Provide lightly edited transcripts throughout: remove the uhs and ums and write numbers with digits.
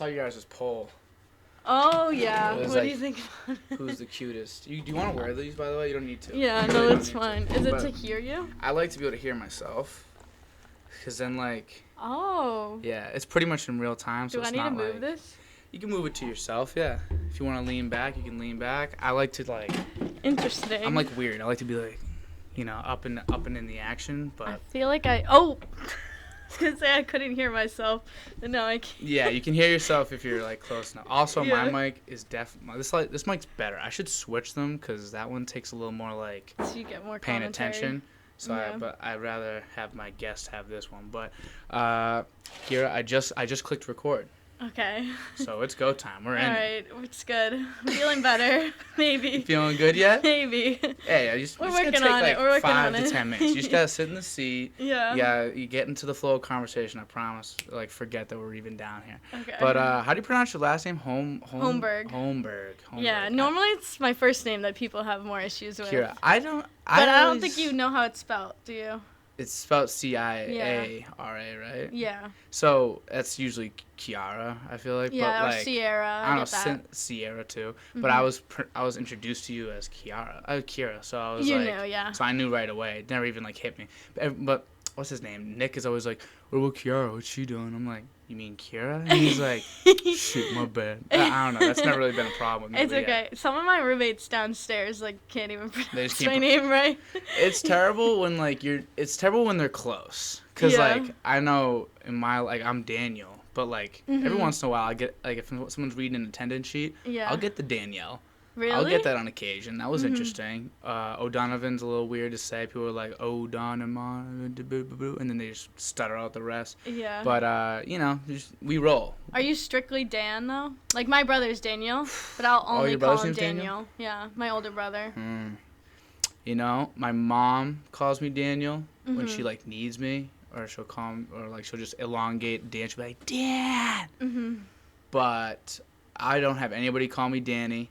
saw you guys' poll. Oh, yeah. It was What do like, you think about it? Who's the cutest? Do you want to wear these, by the way? You don't need to. Yeah, You no, really it's don't need fine. to. Is it But to hear you? I like to be able to hear myself. Because then, like... Oh. Yeah, it's pretty much in real time, so Do I it's need to not move like... this? You can move it to yourself, yeah. If you want to lean back, you can lean back. I like to, like... Interesting. I'm, like, weird. I like to be, like, you know, up and in the action, but... I feel like Oh! I was going to say I couldn't hear myself, but no, I can't. Yeah, you can hear yourself if you're, like, close enough. Also, Yeah. my mic is definitely... This mic's better. I should switch them, because that one takes a little more, like... So you get more paying commentary. attention. So Yeah. but I'd rather have my guest have this one. But Ciara, I just clicked record. Okay. So it's go time. We're in. All right, it's good. I'm feeling better, maybe. You feeling good yet? Maybe. Hey, We're it's working gonna take on like it. We're working 5 on to it. 10 minutes. You just gotta sit in the seat. Yeah. You get into the flow of conversation. I promise. Like forget that we're even down here. Okay. But how do you pronounce your last name? Holmberg. Holmberg. Yeah. Normally it's my first name that people have more issues with. Ciara, I don't think you know how it's spelled, do you? It's spelled Ciara, right? Yeah. So that's usually Ciara, I feel like. Yeah, but or like, Ciara. I I don't get know, that. Ciara too. But I was introduced to you as Ciara. So I was You like, knew, yeah. So I knew right away. It never even like hit me. But what's his name? Nick is always like, what about Ciara? What's she doing? I'm like, you mean Ciara? And he's like, shit, my bad. I don't know. That's never really been a problem with me. It's okay. Some of my roommates downstairs can't even pronounce can't my name right. It's terrible when it's terrible when they're close. Cause Yeah. I know I'm Daniel, but every once in a while I get if someone's reading an attendance sheet, Yeah. I'll get the Danielle. Really? I'll get that on occasion. That was interesting. O'Donovan's a little weird to say. People are like O'Donovan, and then they just stutter out the rest. Yeah. But we roll. Are you strictly Dan though? Like my brother's Daniel, but I'll only your call brother's him name's Daniel? Daniel. Yeah, my older brother. My mom calls me Daniel when she needs me, or she'll she'll just elongate Dan. She'll be like, Dan. But I don't have anybody call me Danny.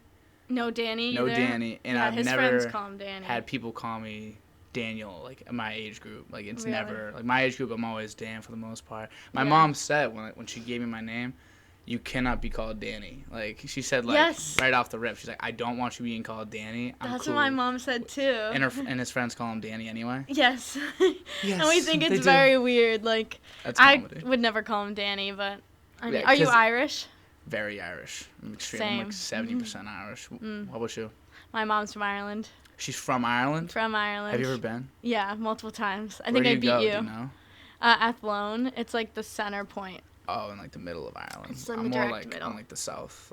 No Danny. No either? Danny, and yeah, I've his never friends call him Danny. had people call me Daniel in my age group. It's Really? never my age group. I'm always Dan for the most part. My Yeah. mom said when she gave me my name, you cannot be called Danny. She said Yes. right off the rip, she's like, I don't want you being called Danny. That's cool. what my mom said too. And his friends call him Danny anyway. Yes. Yes, And we think they it's do. very weird. That's I comedy. would never call him Danny, but I mean, Yeah, are you 'cause- Irish? Very Irish. I'm extreme. Same. I'm 70% Irish. What about you? My mom's from Ireland. She's from Ireland? From Ireland. Have you ever been? Yeah, multiple times. I Where think do I you beat go? you. Do you know? Athlone. It's the center point. Oh, in the middle of Ireland. It's in I'm the more direct middle. on the south,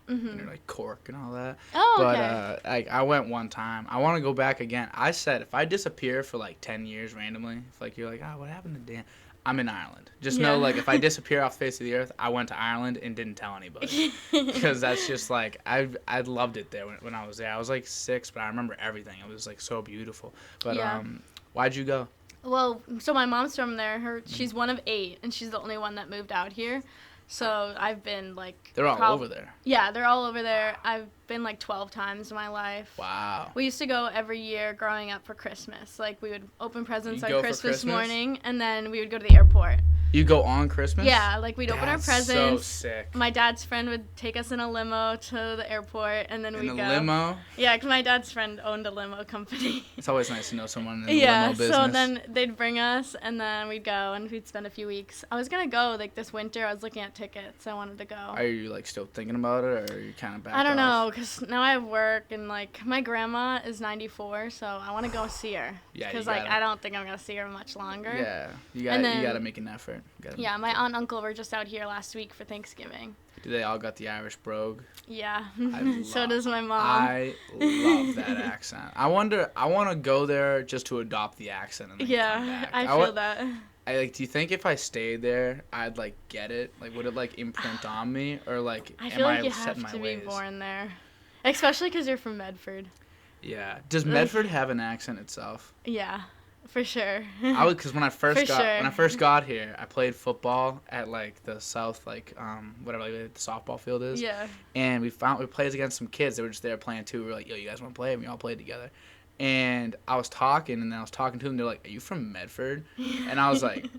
near Cork and all that. Oh, But okay. I went one time. I want to go back again. I said if I disappear for 10 years randomly, if you're what happened to Dan? I'm in Ireland. Just know if I disappear off the face of the earth, I went to Ireland and didn't tell anybody. Because that's just I loved it there when I was there. I was 6, but I remember everything. It was so beautiful. But Yeah. Why'd you go? Well, so my mom's from there. She's one of 8, and she's the only one that moved out here. So I've been They're all over there. Yeah, they're all over there. I've been 12 times in my life. Wow. We used to go every year growing up for Christmas. We would open presents You'd on go for Christmas Christmas? morning, and then we would go to the airport. You go on Christmas? Yeah, we'd open our That's presents. so sick. My dad's friend would take us in a limo to the airport, and then we'd go. In a limo? Yeah, because my dad's friend owned a limo company. It's always nice to know someone in the Yeah, limo business. so then they'd bring us, and then we'd go, and we'd spend a few weeks. I was going to go, this winter. I was looking at tickets. I wanted to go. Are you, still thinking about it, or are you kind of back I don't off? know, because now I have work, and, my grandma is 94, so I want to go see her. Yeah, Because, you gotta. I don't think I'm going to see her much longer. Yeah, you And got then- to make an effort. Yeah, my aunt and uncle were just out here last week for Thanksgiving. Do they all got the Irish brogue? Yeah, I so love- does my mom. I love that accent. I want to go there just to adopt the accent and then come Yeah, back. I feel that. Do you think if I stayed there, I'd get it? Would it imprint on me, or I am feel I like you set have in my to ways? be born there. Especially because you're from Medford. Yeah. Does Medford have an accent itself? Yeah, for sure. Because when I first For sure. when I first got here, I played football at the south whatever the softball field is. Yeah. And we played against some kids. They were just there playing too. We were like, yo, you guys want to play? And we all played together. And I was talking to them. They're like, are you from Medford? And I was like,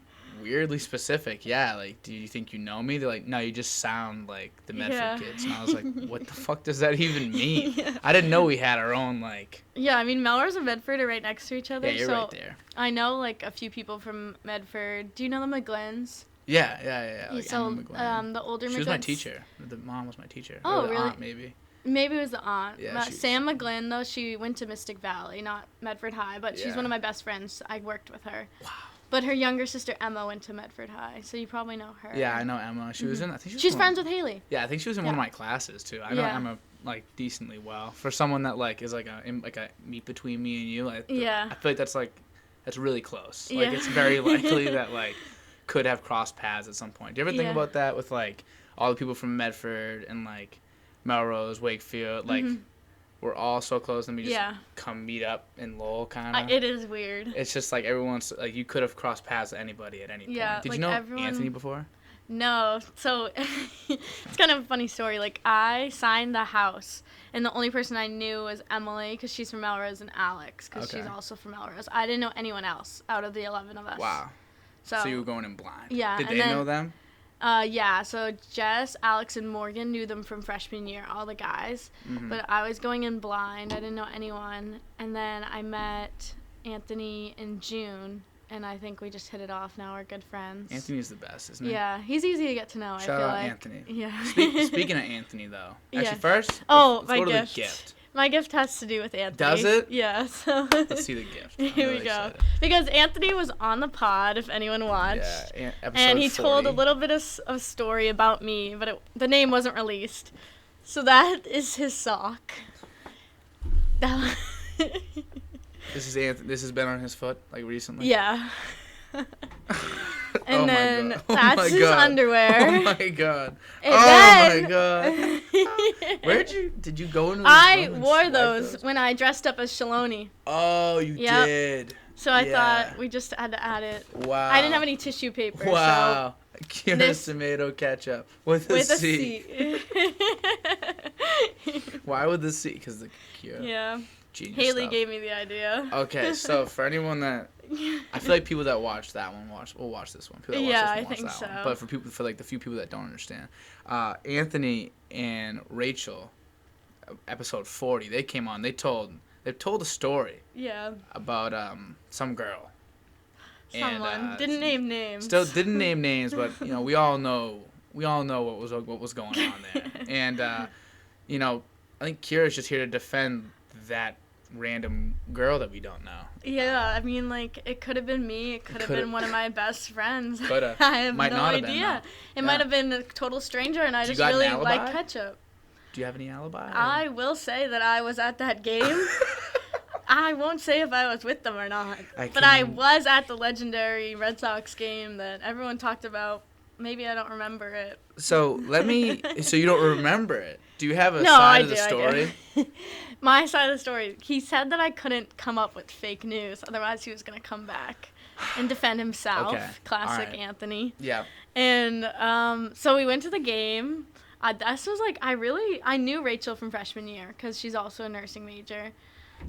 weirdly specific. Yeah, like, do you think you know me? They're like, no, you just sound like the Medford kids. And I was like, what the fuck does that even mean? Yeah. I didn't know we had our own, like... Yeah, I mean, Melrose and Medford are right next to each other. Yeah, you're right there. I know, like, a few people from Medford. Do you know the McGlynn's? Yeah. Like so, the older McGlynn's... She was my teacher. The mom was my teacher. Oh, or the really? Aunt, maybe. Maybe it was the aunt. Yeah, Sam McGlynn, though, she went to Mystic Valley, not Medford High, but she's one of my best friends. I worked with her. Wow. But her younger sister, Emma, went to Medford High, so you probably know her. Yeah, I know Emma. She was in, I think she's friends with Haley. Yeah, I think she was in one of my classes, too. I know Emma, like, decently well. For someone that, like, is, like, a meet between me and you, I feel like that's really close. Like, it's very likely that, like, could have crossed paths at some point. Do you ever think about that with, like, all the people from Medford and, like, Melrose, Wakefield, like, we're all so close, and we just come meet up in Lowell, kind of. It is weird. It's just, like, everyone's, like, you could have crossed paths with anybody at any point. Did you know Anthony before? No. So, it's kind of a funny story. Like, I signed the house, and the only person I knew was Emily, because she's from Melrose, and Alex, because she's also from Melrose. I didn't know anyone else out of the 11 of us. Wow. So you were going in blind. Yeah. Did they know them? Yeah, so Jess, Alex, and Morgan knew them from freshman year, all the guys. But I was going in blind. I didn't know anyone. And then I met Anthony in June, and I think we just hit it off. Now we're good friends. Anthony's the best, isn't he? Yeah, he's easy to get to know, Shout out like. Anthony. Yeah. Speaking of Anthony, though. Actually, first, let's go my to gift. the gift. My gift has to do with Anthony. Does it? Yeah. So let's see the gift. Here we go. Excited. Because Anthony was on the pod, if anyone watched. Yeah, and he 40. told a little bit of a story about me, but the name wasn't released. So that is his sock. This has been on his foot, like, recently? Yeah. And then that's his underwear. Oh my god. And my god. Did you go into I wore those when I dressed up as Shaloni. Oh, you did. So I thought we just had to add it. Wow. I didn't have any tissue paper. Wow. Ciara's tomato ketchup with a C. Why would the C? Because the Ciara. Yeah. Genius Haley stuff. gave me the idea. Okay, so for anyone that, I feel like people that watch that one will watch this one. People that watch this one I watch think that so. One. But for like the few people that don't understand, Anthony and Rachel, episode 40, they came on. They told a story. Yeah. About some girl. Someone and, didn't name names. Still didn't name names, but you know we all know what was going on there. And you know, I think Ciara's just here to defend that random girl that we don't know. Yeah, I mean, like, it could have been me. It could have been one of my best friends. Coulda. I have Might no not idea. have been, it might have been a total stranger, and I just got really an alibi? like ketchup. Do you have any alibi? I will say that I was at that game. I won't say if I was with them or not. But I was at the legendary Red Sox game that everyone talked about. Maybe I don't remember it. So so you don't remember it. Do you have a side of the story? I do. My side of the story. He said that I couldn't come up with fake news, otherwise he was going to come back and defend himself. Okay. Classic Right. Anthony. Yeah. And so we went to the game. This was like, I knew Rachel from freshman year because she's also a nursing major.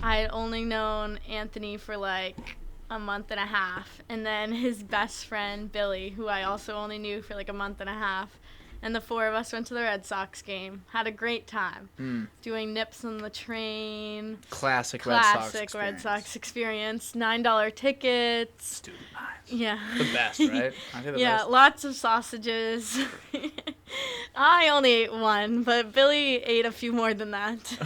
I had only known Anthony for like a month and a half, and then his best friend Billy, who I also only knew for like a month and a half, and the four of us went to the Red Sox game. Had a great time doing nips on the train. Classic Red Sox experience. $9 tickets. Student lives. Yeah. The best, right? Aren't they the best? Lots of sausages. I only ate one, but Billy ate a few more than that.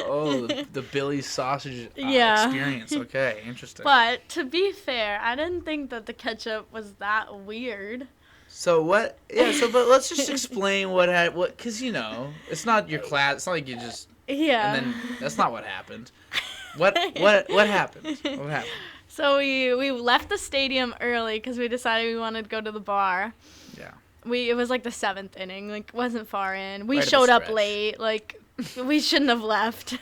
Oh, the Billy sausage experience. Okay, interesting. But to be fair, I didn't think that the ketchup was that weird. So what? Yeah. But let's just explain what, because you know, it's not your class. It's not like you just. Yeah. And then that's not what happened. What happened? What happened? So we left the stadium early because we decided we wanted to go to the bar. Yeah. It was like the 7th inning, like wasn't far in. We Right showed up late, like We shouldn't have left.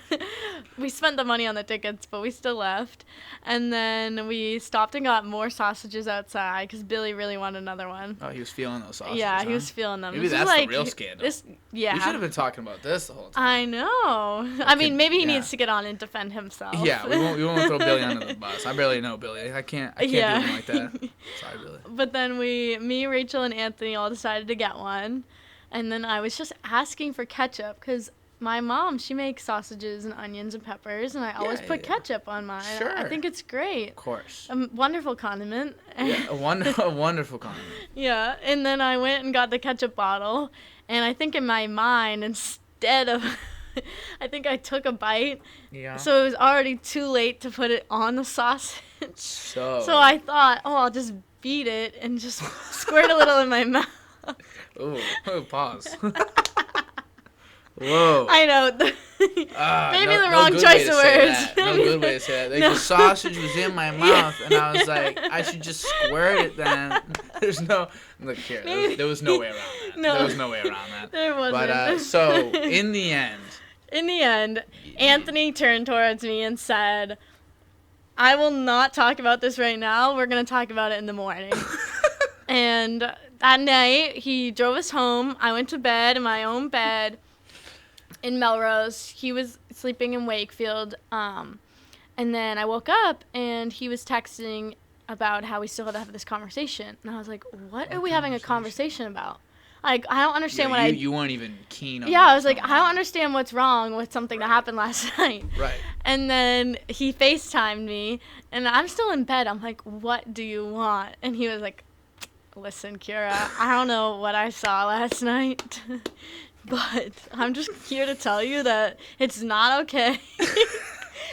We spent the money on the tickets, but we still left. And then we stopped and got more sausages outside because Billy really wanted another one. Oh, he was feeling those sausages. Yeah, huh? he was feeling them. Maybe this that's is the real scandal. Yeah. We should have been talking about this the whole time. I know. I mean, maybe he needs to get on and defend himself. Yeah, we won't throw Billy under the bus. I barely know Billy. I can't do him like that. Sorry, Billy. But then me, Rachel, and Anthony all decided to get one. And then I was just asking for ketchup because my mom, she makes sausages and onions and peppers, and I always put ketchup on mine. Sure. I think it's great. Of course. A wonderful condiment. Yeah, a wonderful condiment. Yeah, and then I went and got the ketchup bottle, and I think in my mind, instead of, I think I took a bite. Yeah. So it was already too late to put it on the sausage. So I thought, I'll just beat it and just squirt a little in my mouth. Ooh, pause. Whoa. I know. Maybe the wrong choice of words. No good way to say that. Like, the sausage was in my mouth, and I was like, I should just squirt it then. There's no... Look here. There was no way around that. No. There was no way around that. There wasn't. But, so, in the end... Anthony turned towards me and said, I will not talk about this right now. We're going to talk about it in the morning. And that night, he drove us home. I went to bed in my own bed in Melrose. He was sleeping in Wakefield. And then I woke up, and he was texting about how we still had to have this conversation. And I was like, what are we having a conversation about? Like, I don't understand you weren't even keen on Yeah, I was like, I don't understand what's wrong with something that happened last night. Right. And then he FaceTimed me, and I'm still in bed. I'm like, what do you want? And he was like, listen, Ciara, I don't know what I saw last night, but I'm just here to tell you that it's not okay.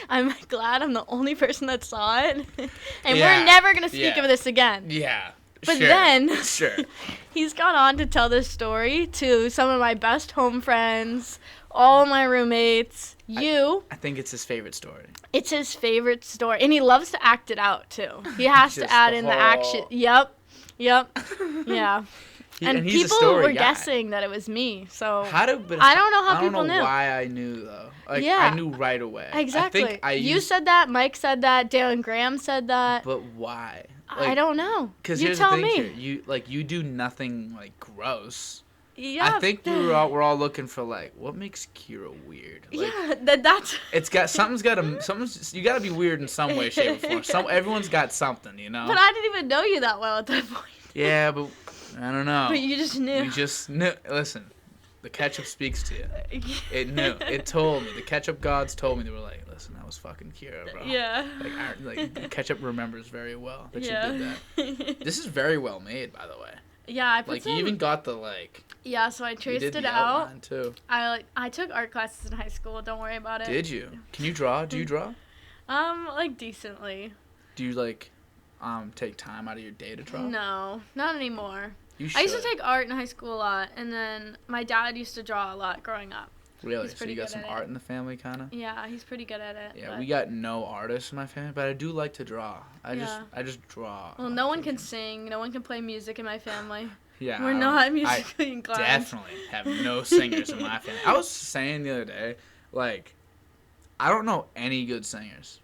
I'm glad I'm the only person that saw it, and we're never going to speak of this again. Yeah. But then he's gone on to tell this story to some of my best home friends, all my roommates, you. I think it's his favorite story. It's his favorite story. And he loves to act it out, too. He has to add in the action. Yep. Yeah. And people were guessing that it was me. So I don't know how people knew. I don't know why I knew, though. Like, I knew right away. Exactly. You said that. Mike said that. Dalen Graham said that. But why? Like, I don't know. Because you tell me. Here. You do nothing like gross. Yeah. I think we're all looking for like what makes Ciara weird. Like, yeah, that's. It's got you gotta be weird in some way, shape, or form. Everyone's got something, you know. But I didn't even know you that well at that point. Yeah, but I don't know. But you just knew. You just knew. Listen, the ketchup speaks to you. It knew. It told me. The ketchup gods told me. They were like, listen, that was fucking Ciara, bro. Yeah. Like the ketchup remembers very well that you did that. This is very well made, by the way. Yeah, I put you even got the like. Yeah, so I traced it out. Too. I took art classes in high school. Don't worry about it. Did you? Can you draw? Do you draw? Like decently. Do you like, take time out of your day to draw? No, not anymore. You should. I used to take art in high school a lot, and then my dad used to draw a lot growing up. Really? So you got some art in the family, kind of? Yeah, he's pretty good at it. Yeah, we got no artists in my family, but I do like to draw. I just draw. Well, no one can sing. No one can play music in my family. Yeah. We're not musically inclined. I definitely have no singers in my family. I was saying the other day, like, I don't know any good singers.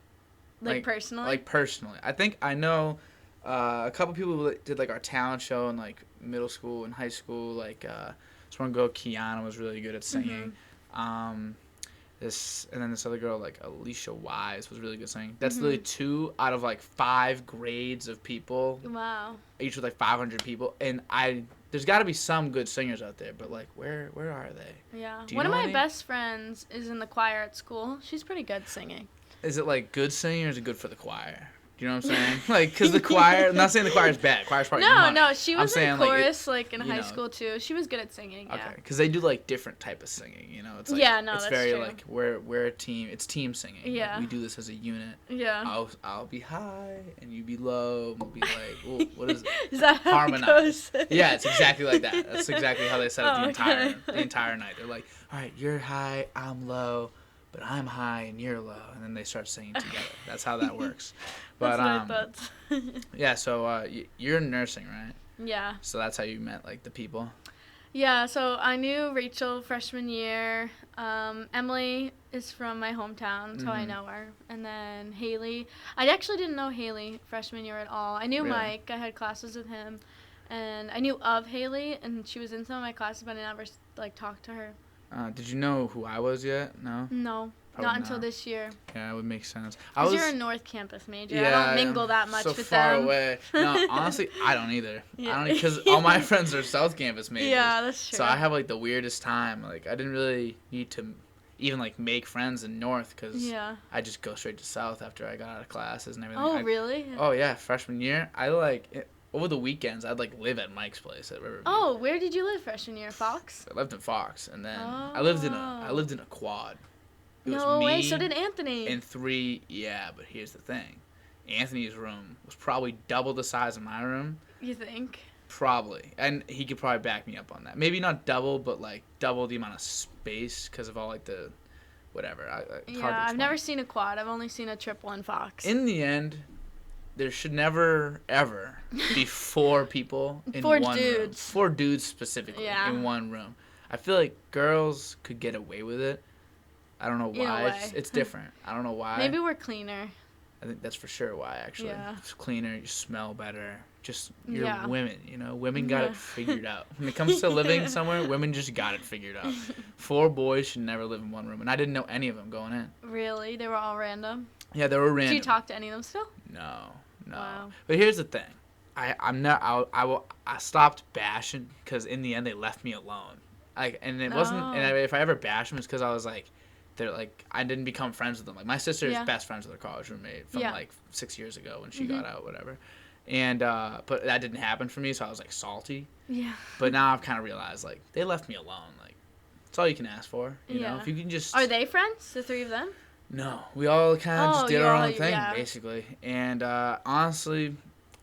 Like personally? Like, personally. I think I know a couple people who did, like, our talent show in, like, middle school and high school. Like, this one girl, Kiana, was really good at singing. Mm-hmm. And then this other girl, like Alicia Wise, was really good singing. That's literally 2 out of like 5 grades of people. Wow. Each with like 500 people, and there's got to be some good singers out there, but like where are they? Yeah. One of my best friends is in the choir at school. She's pretty good singing. Is it like good singing or is it good for the choir? Do you know what I'm saying? Like, because the choir, I'm not saying the choir's bad. Choir's probably money. No, she was in chorus, like in high school, too. She was good at singing, yeah. Okay, because they do, like, different type of singing, you know? It's like, it's very, true. Like, we're a team. It's team singing. Yeah. Like, we do this as a unit. Yeah. I'll be high, and you be low, and we'll be like, ooh, what is it? Is that how harmonize. It goes? Yeah, it's exactly like that. That's exactly how they set up the entire Okay. night. They're like, all right, you're high, I'm low, but I'm high and you're low, and then they start singing together. That's how that works. But that's yeah. So you're in nursing, right? Yeah. So that's how you met like the people. Yeah. So I knew Rachel freshman year. Emily is from my hometown, so I know her. And then Haley. I actually didn't know Haley freshman year at all. I knew Mike. I had classes with him. And I knew of Haley, and she was in some of my classes, but I never, talked to her. Did you know who I was yet? No? No. Probably not until this year. Yeah, it would make sense. Because you're a North Campus major. Yeah, I don't mingle that much with them. So far away. No, honestly, I don't either. Yeah. Because all my friends are South Campus majors. Yeah, that's true. So I have, the weirdest time. I didn't really need to even, make friends in North because I just go straight to South after I got out of classes and everything. Oh, really? Oh, yeah. Freshman year, over the weekends, I'd, live at Mike's place at Riverview. Oh, where did you live freshman year? Fox? I lived in Fox, and then I lived in a quad. No way, so did Anthony. And but here's the thing. Anthony's room was probably double the size of my room. You think? Probably. And he could probably back me up on that. Maybe not double, but, double the amount of space because of all, the whatever. I've never seen a quad. I've only seen a triple in Fox. In the end, there should never, ever be 4 people in one room. 4 dudes specifically in one room. I feel like girls could get away with it. I don't know why. It's different. I don't know why. Maybe we're cleaner. I think that's for sure why, actually. Yeah. It's cleaner. You smell better. You're women, Women got it figured out. When it comes to living somewhere, women just got it figured out. 4 boys should never live in one room. And I didn't know any of them going in. Really? They were all random? Yeah, they were random. Did you talk to any of them still? No. Wow. But here's the thing. I stopped bashing because in the end they left me alone. If I ever bashed them, it's because I was I didn't become friends with them. My sister is best friends with her college roommate from 6 years ago when she got out, whatever. And but that didn't happen for me, so I was salty. Yeah. But now I've kind of realized they left me alone. It's all you can ask for. You know, if you can just. Are they friends? The 3 of them? No, we all kind of just did our own thing basically. And honestly,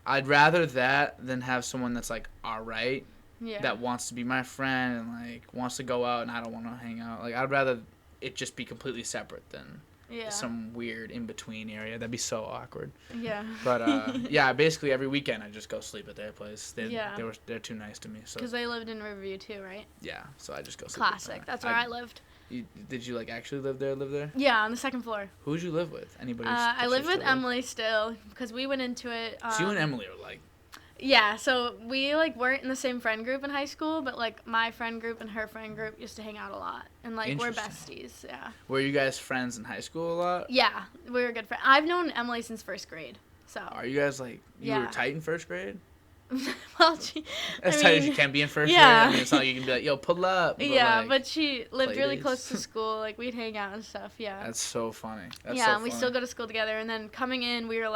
I'd rather that than have someone that's all right. Yeah. That wants to be my friend and wants to go out and I don't want to hang out. I'd rather it just be completely separate than some weird in between area. That'd be so awkward. Yeah. But basically every weekend I just go sleep at their place. They're too nice to me. So. Because they lived in Riverview too, right? Yeah. So I just go sleep. Classic. That's where I lived. Did you actually live there? Yeah, on the 2nd floor. Who'd you live with? Anybody? I lived with Emily still because we went into it. So you and Emily are Yeah, so we weren't in the same friend group in high school, but my friend group and her friend group used to hang out a lot, and we're besties. Yeah. Were you guys friends in high school a lot? Yeah, we were good friends. I've known Emily since 1st grade. So. Are you guys you were tight in 1st grade? Well, as tight as you can be in 1st grade. I mean, it's not like you can be yo, pull up. But but she lived really close to school. We'd hang out and stuff. Yeah. That's so funny. And we still go to school together. And then coming in, we were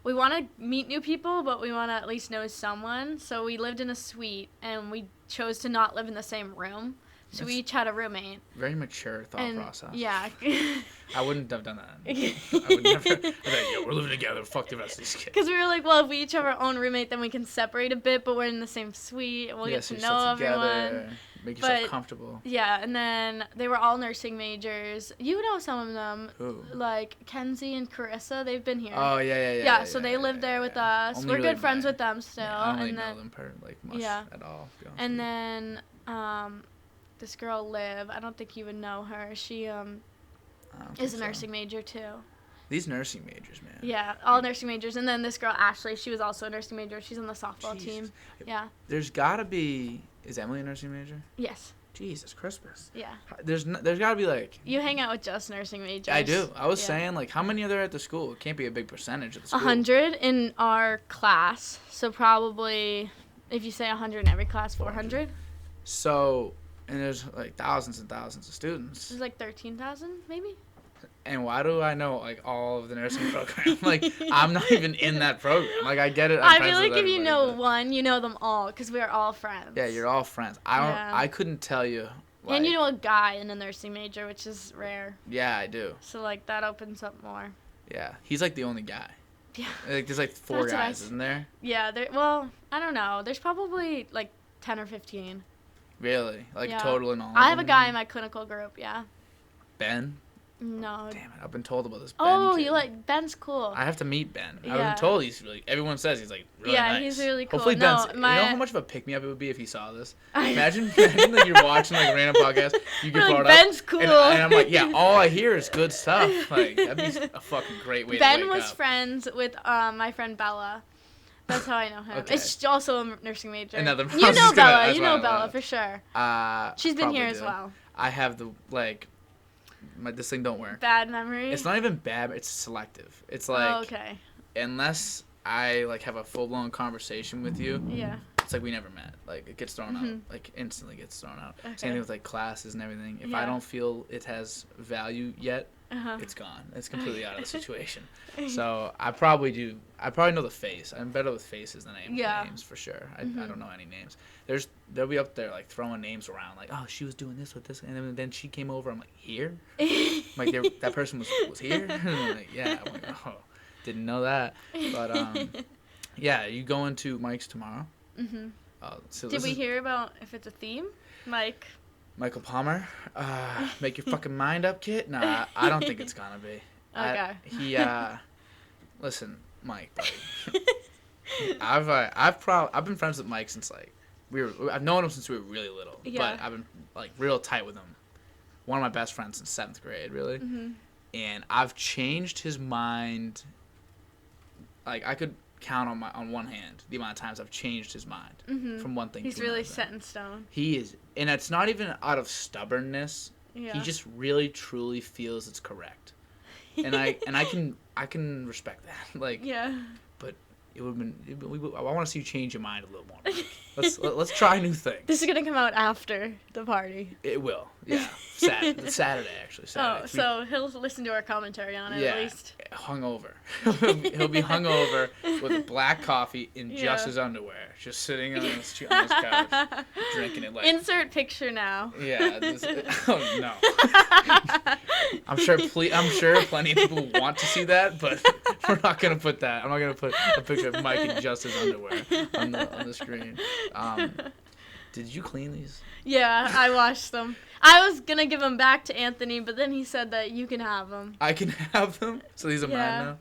we want to meet new people, but we want to at least know someone. So we lived in a suite, and we chose to not live in the same room. So we each had a roommate. Very mature thought process. Yeah. I wouldn't have done that. I would never. I'd be we're living together. Fuck the rest of these kids. Because we were well, if we each have our own roommate, then we can separate a bit, but we're in the same suite, and we'll get to know everyone. Make yourself comfortable. Yeah, and then they were all nursing majors. You know some of them. Who? Kenzie and Carissa, they've been here. Oh, yeah. Yeah, so they lived there with us. Only we're good friends with them still. I don't really know them much at all. And then this girl, Liv, I don't think you would know her. She is a nursing major, too. These nursing majors, man. Yeah, all nursing majors. And then this girl, Ashley, she was also a nursing major. She's on the softball team. Yeah. There's got to be... Is Emily a nursing major? Yes. Jesus Christmas. Yeah. There's got to be You hang out with just nursing majors. I do. I was saying how many are there at the school? It can't be a big percentage of the school. 100 in our class. So probably, if you say 100 in every class, 400. So, and there's thousands and thousands of students. There's 13,000 maybe. And why do I know all of the nursing program? I'm not even in that program. I get it. I feel if you know one, you know them all because we're all friends. Yeah, you're all friends. I couldn't tell you. And you know a guy in a nursing major, which is rare. Yeah, I do. So that opens up more. Yeah, he's the only guy. Yeah. There's 4 guys, isn't there? Yeah, well, I don't know. There's probably 10 or 15. Really? Total and all. I have a guy in my clinical group. Yeah. Ben. No. Damn it! I've been told about this. Oh, Ben you like Ben's cool. I have to meet Ben. Yeah. I've been told he's really. Everyone says he's like really nice. Yeah, he's really cool. Hopefully No, Ben's. You know how much of a pick me up it would be if he saw this. Imagine like you're watching like a random podcast. You get brought Ben's up. cool. And I'm like, yeah. All I hear is good stuff. Like that'd be a fucking great way. Ben to wake was up. friends with my friend Bella. That's how I know him. Okay. It's also a nursing major. Another. You know Bella. You know Bella for sure. She's been here as well. I have the like. This thing don't work. Bad memory? It's not even bad. It's selective. It's like okay. Unless I like have a full blown conversation with you. Yeah. It's like we never met. Like it gets thrown out. Like instantly gets thrown out. Okay. Same thing with like classes and everything. If I don't feel it has value yet, it's gone. It's completely out of the situation. So I probably know the face. I'm better with faces than names for sure. I don't know any names. They'll be up there like throwing names around like, oh, she was doing this with this, and then she came over. I'm like, here? Like that person was here? I'm like, yeah. I'm like, oh, didn't know that. But yeah, you going to Mike's tomorrow? Mm-hmm. So did we hear about if it's a theme, Michael Palmer, make your fucking mind up, kid. Nah, I don't think it's gonna be. Okay. Listen, Mike, buddy. I've been friends with Mike since like I've known him since we were really little. Yeah. But I've been like real tight with him. One of my best friends since 7th grade, really. Mm-hmm. And I've changed his mind. Like I could count on one hand the amount of times I've changed his mind from one thing to another. He's really set in stone. He is, and it's not even out of stubbornness. Yeah. He just really truly feels it's correct. And I can respect that. Like but it would have been I want to see you change your mind a little more. Let's try new things. This is gonna come out after the party. It will, yeah. Saturday actually. Saturday. Oh, so he'll listen to our commentary on it at least. Hungover. He'll be hungover with black coffee in just his underwear, just sitting on his couch, drinking it like. Insert picture now. Yeah. Oh no. I'm sure plenty of people want to see that, but we're not gonna put that. I'm not gonna put a picture of Mike in just his underwear on the screen. Did you clean these? Yeah, I washed them. I was gonna give them back to Anthony, but then he said that you can have them. I can have them? So these are mine now?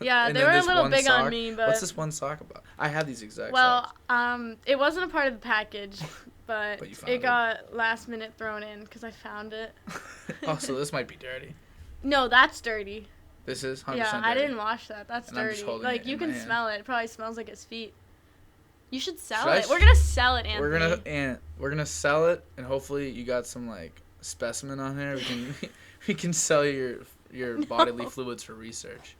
Yeah, they were a little big on me, but... What's this one sock about? I have these exact socks. Well, it wasn't a part of the package, but it got last minute thrown in because I found it. Oh, so this might be dirty. No, that's dirty. This is 100% dirty? Yeah, I didn't wash that. That's and dirty. I'm just holding like, it you can hand. smell it. It probably smells like his feet. You should sell it. We're gonna sell it, Anthony. We're gonna sell it, and hopefully you got some like specimen on here. We can sell your bodily fluids for research.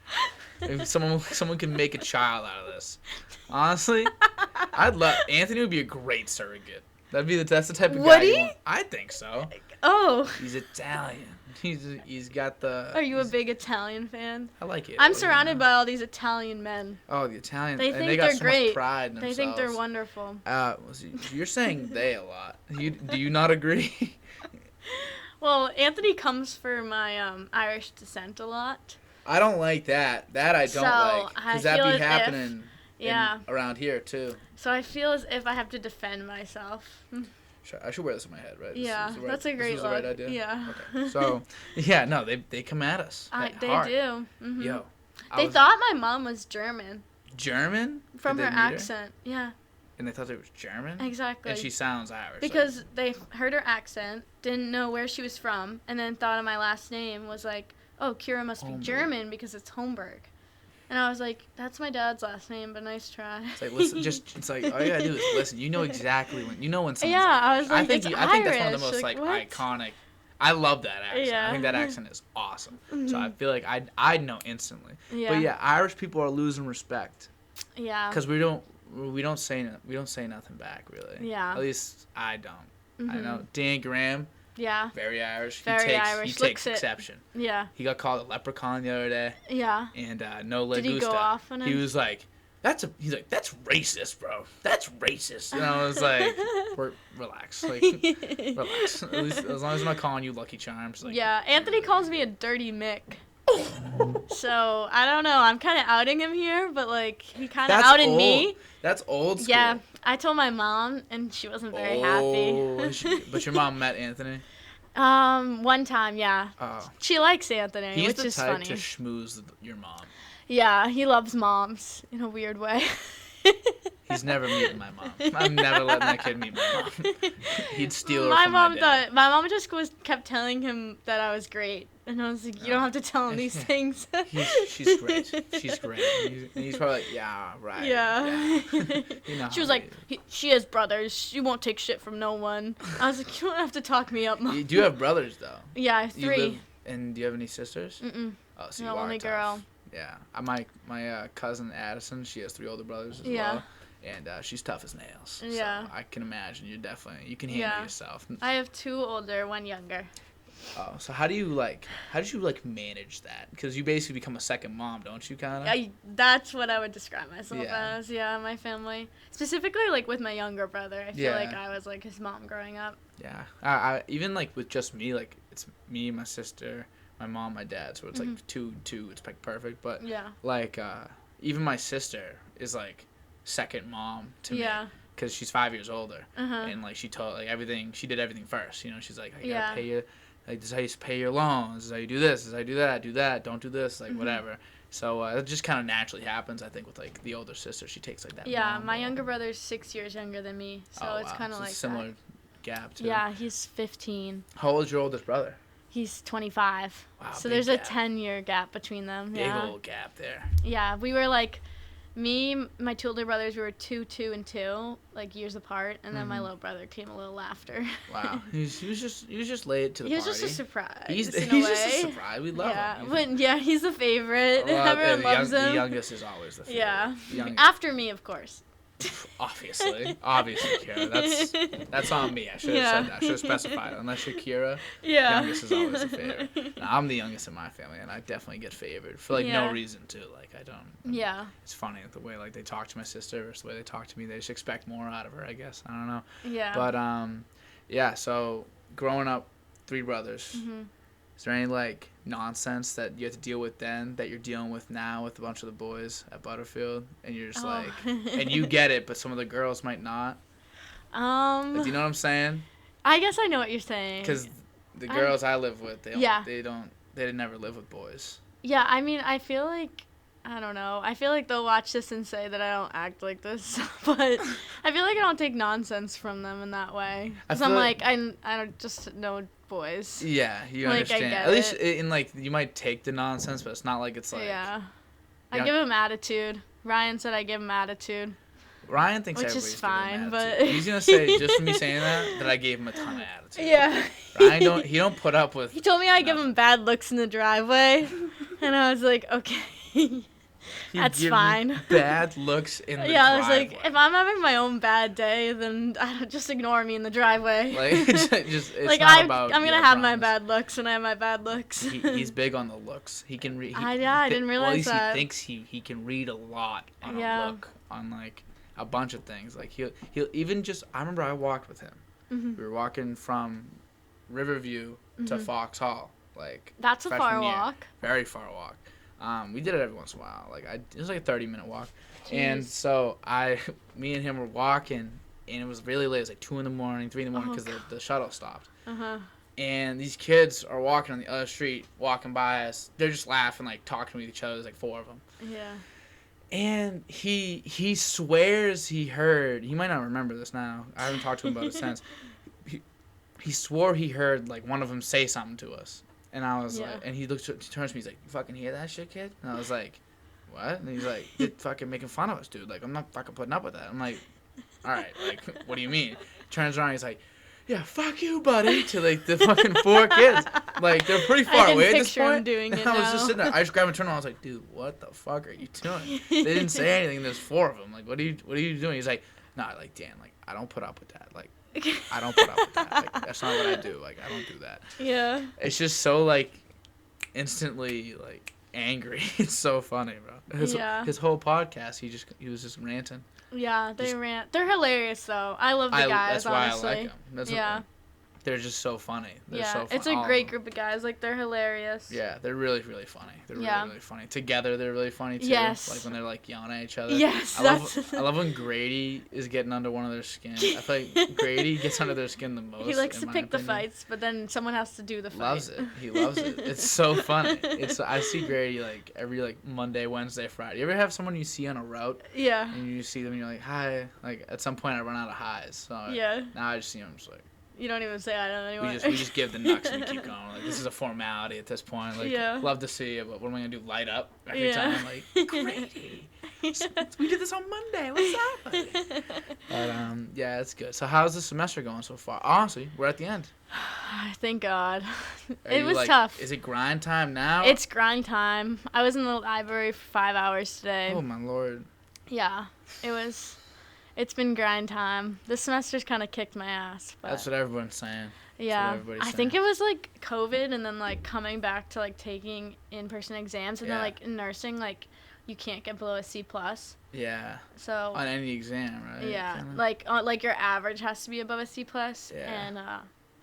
If someone can make a child out of this. Honestly, Anthony would be a great surrogate. That's the type of guy you want. I think so. Oh. He's Italian. He's got the. Are you a big Italian fan? I like it. I'm surrounded by all these Italian men. Oh, the Italians. They think they got they're so great. Much pride in themselves. They think they're wonderful. You're saying they a lot. Do you not agree? Well, Anthony comes for my Irish descent a lot. I don't like that. That I don't like. Because that be happening around here, too. So I feel as if I have to defend myself. I should wear this on my head, right? That's a great look. The right idea? Yeah. Okay. So, yeah, no, they come at us. They hard. do. Mm-hmm. Yo. They thought my mom was German. German? From her accent, yeah. And they thought it was German? Exactly. And she sounds Irish. Because they heard her accent, didn't know where she was from, and then thought of my last name, was like, oh, Ciara must be German because it's Holmberg. And I was like, that's my dad's last name, but nice try. It's like, listen, it's like, all you gotta do is listen. You know exactly when someone's I was like, I think that's one of the most, iconic. I love that accent. Yeah. I think that accent is awesome. Mm-hmm. So I feel like I'd know instantly. Yeah. But yeah, Irish people are losing respect. Yeah. Because we don't say nothing back, really. Yeah. At least I don't. Mm-hmm. I know Dan Graham. Yeah. Very Irish. Irish. He takes exception. Yeah. He got called a leprechaun the other day. Yeah. And no leg Did he go off on him? He was like, he's like, that's racist, bro. That's racist. And I was like, relax. Like, relax. At least as long as I'm not calling you Lucky Charms. Like, yeah. Anthony calls me a dirty Mick. So, I don't know. I'm kind of outing him here, but, like, he kind of outed me. That's old school. Yeah. I told my mom, and she wasn't very happy. But your mom met Anthony? One time, yeah. Oh. She likes Anthony, which is funny. He's the type to schmooze your mom. Yeah, he loves moms in a weird way. He's never meeting my mom. I'm never letting that kid meet my mom. He'd steal her from my dad. My mom just kept telling him that I was great. And I was like, you don't have to tell him these things. She's great. She's great. He's probably like, yeah, right. Yeah. You know she was like, she has brothers. She won't take shit from no one. I was like, you don't have to talk me up, Mom. You do have brothers, though. Yeah, I have 3. And do you have any sisters? Mm-mm. Oh, so no, you are only tough. Girl. Yeah. My cousin Addison, she has 3 older brothers as well. And she's tough as nails. Yeah. So I can imagine you can handle yourself. I have 2 older, 1 younger. Oh, so how did you manage that? Because you basically become a second mom, don't you, kind of? Yeah, that's what I would describe myself as. Yeah, my family. Specifically, like, with my younger brother. I feel like I was, like, his mom growing up. Yeah. I even, like, with just me, like, it's me, my sister, my mom, my dad. So it's, like, two. It's, like, perfect. But, like, even my sister is, like, second mom to me. Yeah. Because she's 5 years older. And, like, she told, like, everything. She did everything first. You know, she's like, I gotta pay you. Like, this is how you pay your loans. This is how you do this. This is how you do that. Don't do this. Like, whatever. So it just kind of naturally happens, I think, with, like, the older sister. She takes, like, that. Yeah, my younger brother's 6 years younger than me. So it's kind of like similar gap, too. Yeah, he's 15. How old is your oldest brother? He's 25. Wow, so there's gap. A 10-year gap between them. Big old gap there. Yeah, we were, like... Me, my 2 older brothers, we were 2, 2, and 2, like, years apart, and then my little brother came a little after. Wow, he was just late to the party. He was just a surprise. He's just a surprise. We love him. He's the favorite. Everyone loves him. The youngest is always the favorite. Yeah, after me, of course. Obviously, Ciara. That's on me. I should have said that. I should have specified. Unless you're Ciara, youngest is always the favorite. Now, I'm the youngest in my family, and I definitely get favored for like no reason too. Like I don't. Yeah. It's funny the way like they talk to my sister versus the way they talk to me. They just expect more out of her. I guess I don't know. Yeah. But So growing up, 3 brothers. Is there any like nonsense that you have to deal with then that you're dealing with now with a bunch of the boys at Butterfield, and you're just like, and you get it, but some of the girls might not? Like, do you know what I'm saying? I guess I know what you're saying. Because the girls I live with, they never live with boys. Yeah, I mean, I feel like, I don't know. I feel like they'll watch this and say that I don't act like this, but I feel like I don't take nonsense from them in that way. Because I'm like, I don't just know boys. Yeah, you understand. At least in like you might take the nonsense, but it's not like it's like. Yeah, I give him attitude. Ryan said I give him attitude. Ryan thinks which is fine, but he's gonna say just from me saying that I gave him a ton of attitude. Yeah. Ryan don't put up with. He told me I give him bad looks in the driveway, and I was like, okay. That's fine. Bad looks in the driveway. I was like, if I'm having my own bad day, then just ignore me in the driveway. Like, it's like not about. I'm gonna have my bad looks, and I have my bad looks. He's big on the looks. He can read. I didn't realize that. At least he thinks he can read a lot on a look, on like a bunch of things. Like he'll even just. I remember I walked with him. We were walking from Riverview to Foxhall. Like that's a far walk. Very far walk. We did it every once in a while. Like it was like a 30-minute walk. Jeez. And so me and him were walking, and it was really late. It was like 2 a.m, 3 a.m, because the shuttle stopped. And these kids are walking on the other street, walking by us. They're just laughing, like talking with each other. There's like 4 of them. Yeah. And he swears he heard. He might not remember this now. I haven't talked to him about it since. He swore he heard like one of them say something to us. And I was like, and he turns to me, he's like, you fucking hear that shit, kid? And I was like, what? And he's like, you're fucking making fun of us, dude. Like, I'm not fucking putting up with that. I'm like, all right, like, what do you mean? Turns around, he's like, yeah, fuck you, buddy, to like the fucking 4 kids. Like, they're pretty far away at this point. Doing and it I was now. just sitting there. I just grabbed and turned around. I was like, dude, what the fuck are you doing? They didn't say anything. There's 4 of them. Like, what are you doing? He's like, nah, like, Dan, like, I don't put up with that. Like, I don't put up with that. Like, that's not what I do. Like, I don't do that. Yeah. It's just so, like, instantly, like, angry. It's so funny, bro. His whole podcast, he was just ranting. Yeah, they rant. They're hilarious, though. I love the guys, that's why honestly. I like them. They're just so funny. They're so it's a great group of guys. Like, they're hilarious. Yeah, they're really, really funny. They're really, really funny. Together, they're really funny, too. Yes. Like, when they're, like, yelling at each other. Yes, I love when Grady is getting under one of their skin. I feel like Grady gets under their skin the most. He likes to pick the fights, but then someone has to do the fight. Loves it. He loves it. It's so funny. I see Grady, like, every, like, Monday, Wednesday, Friday. You ever have someone you see on a route? Yeah. And you see them and you're like, hi. Like, at some point, I run out of highs. So now I just see them just like. You don't even say I don't anymore. We just give the knucks and we keep going. Like, this is a formality at this point. Like, love to see you, but what am I gonna do? Light up every time? Like, Grady, we did this on Monday. What's up? But it's good. So how's the semester going so far? Honestly, we're at the end. Thank God. It was tough. Is it grind time now? It's grind time. I was in the library for 5 hours today. Oh my Lord. Yeah, It's been grind time. This semester's kind of kicked my ass. But that's what everyone's saying. Yeah. I think it was, like, COVID and then, like, coming back to, like, taking in-person exams. And then, like, in nursing, like, you can't get below a C+. Yeah. So. On any exam, right? Yeah. Kinda. Like, your average has to be above a C+. Yeah. And,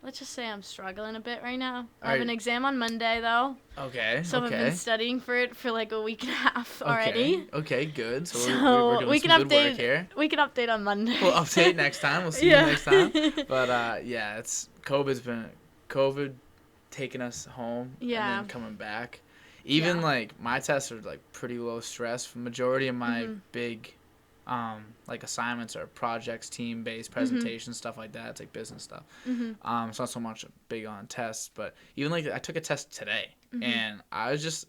let's just say I'm struggling a bit right now. I have an exam on Monday, though. Okay. So I've been studying for it for like a week and a half already. Okay, good. So we're doing some good work here. We can update on Monday. We'll update next time. We'll see you next time. But it's COVID taking us home and then coming back. Even like my tests are like pretty low stress. Majority of my big like assignments are projects, team-based presentations, stuff like that. It's like business stuff. It's not so much big on tests, but even like I took a test today, and it just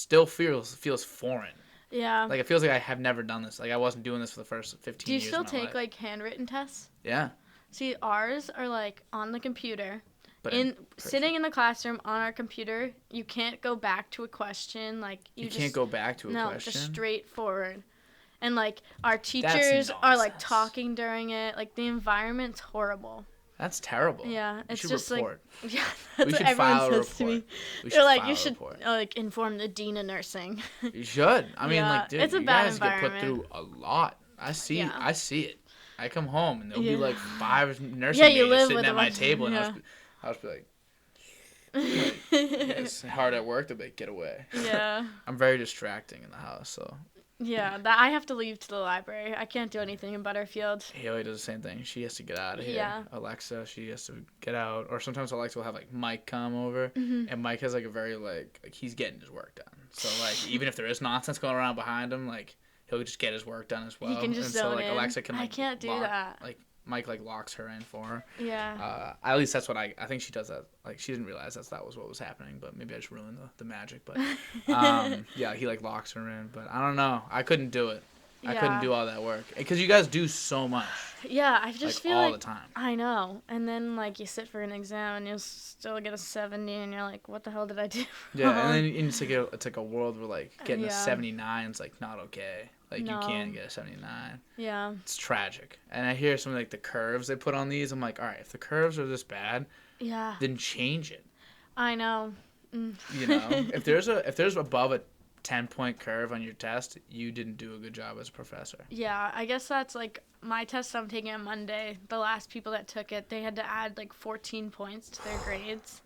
still feels foreign. Yeah. Like it feels like I have never done this. Like I wasn't doing this for the first 15 years. Do you still of my take life. like handwritten tests? Yeah. See, ours are like on the computer. But sitting in the classroom on our computer, you can't go back to a question. Like you can't go back to a question. No, just straight forward. And, like, our teachers are, like, talking during it. Like, the environment's horrible. That's terrible. Yeah, it's just report. Like... Yeah, that's what everyone says to me. They're like, you should, like, inform the dean of nursing. You should. I mean, like, dude, it's a you bad guys environment. get put through a lot. I see it. I come home, and there'll be, like, 5 nursing mates sitting at my table, and I'll just be like... it's hard at work to like get away. Yeah. I'm very distracting in the house, so. Yeah, I have to leave to the library. I can't do anything in Butterfield. Haley does the same thing. She has to get out of here. Yeah. Alexa, she has to get out. Or sometimes Alexa will have like Mike come over, and Mike has like a very like he's getting his work done. So like even if there is nonsense going around behind him, like he'll just get his work done as well. He can just zone in. Alexa can like I can't do that. Like Mike like locks her in for her. Yeah. At least that's what I think she does that. Like she didn't realize that was what was happening, but maybe I just ruined the magic. But yeah, he like locks her in. But I don't know. I couldn't do it. Yeah. I couldn't do all that work because you guys do so much. Yeah, I just like, feel all like the time. I know, and then like you sit for an exam and you'll still get a 70, and you're like, what the hell did I do? Yeah, and then it's like a world where like getting a 79 is like not okay. Like No. You can't get a 79. Yeah. It's tragic. And I hear some like the curves they put on these. I'm like, all right, if the curves are this bad, then change it. I know. You know, if there's above a 10-point curve on your test, you didn't do a good job as a professor. Yeah, I guess that's like my test I'm taking on Monday. The last people that took it, they had to add like 14 points to their grades.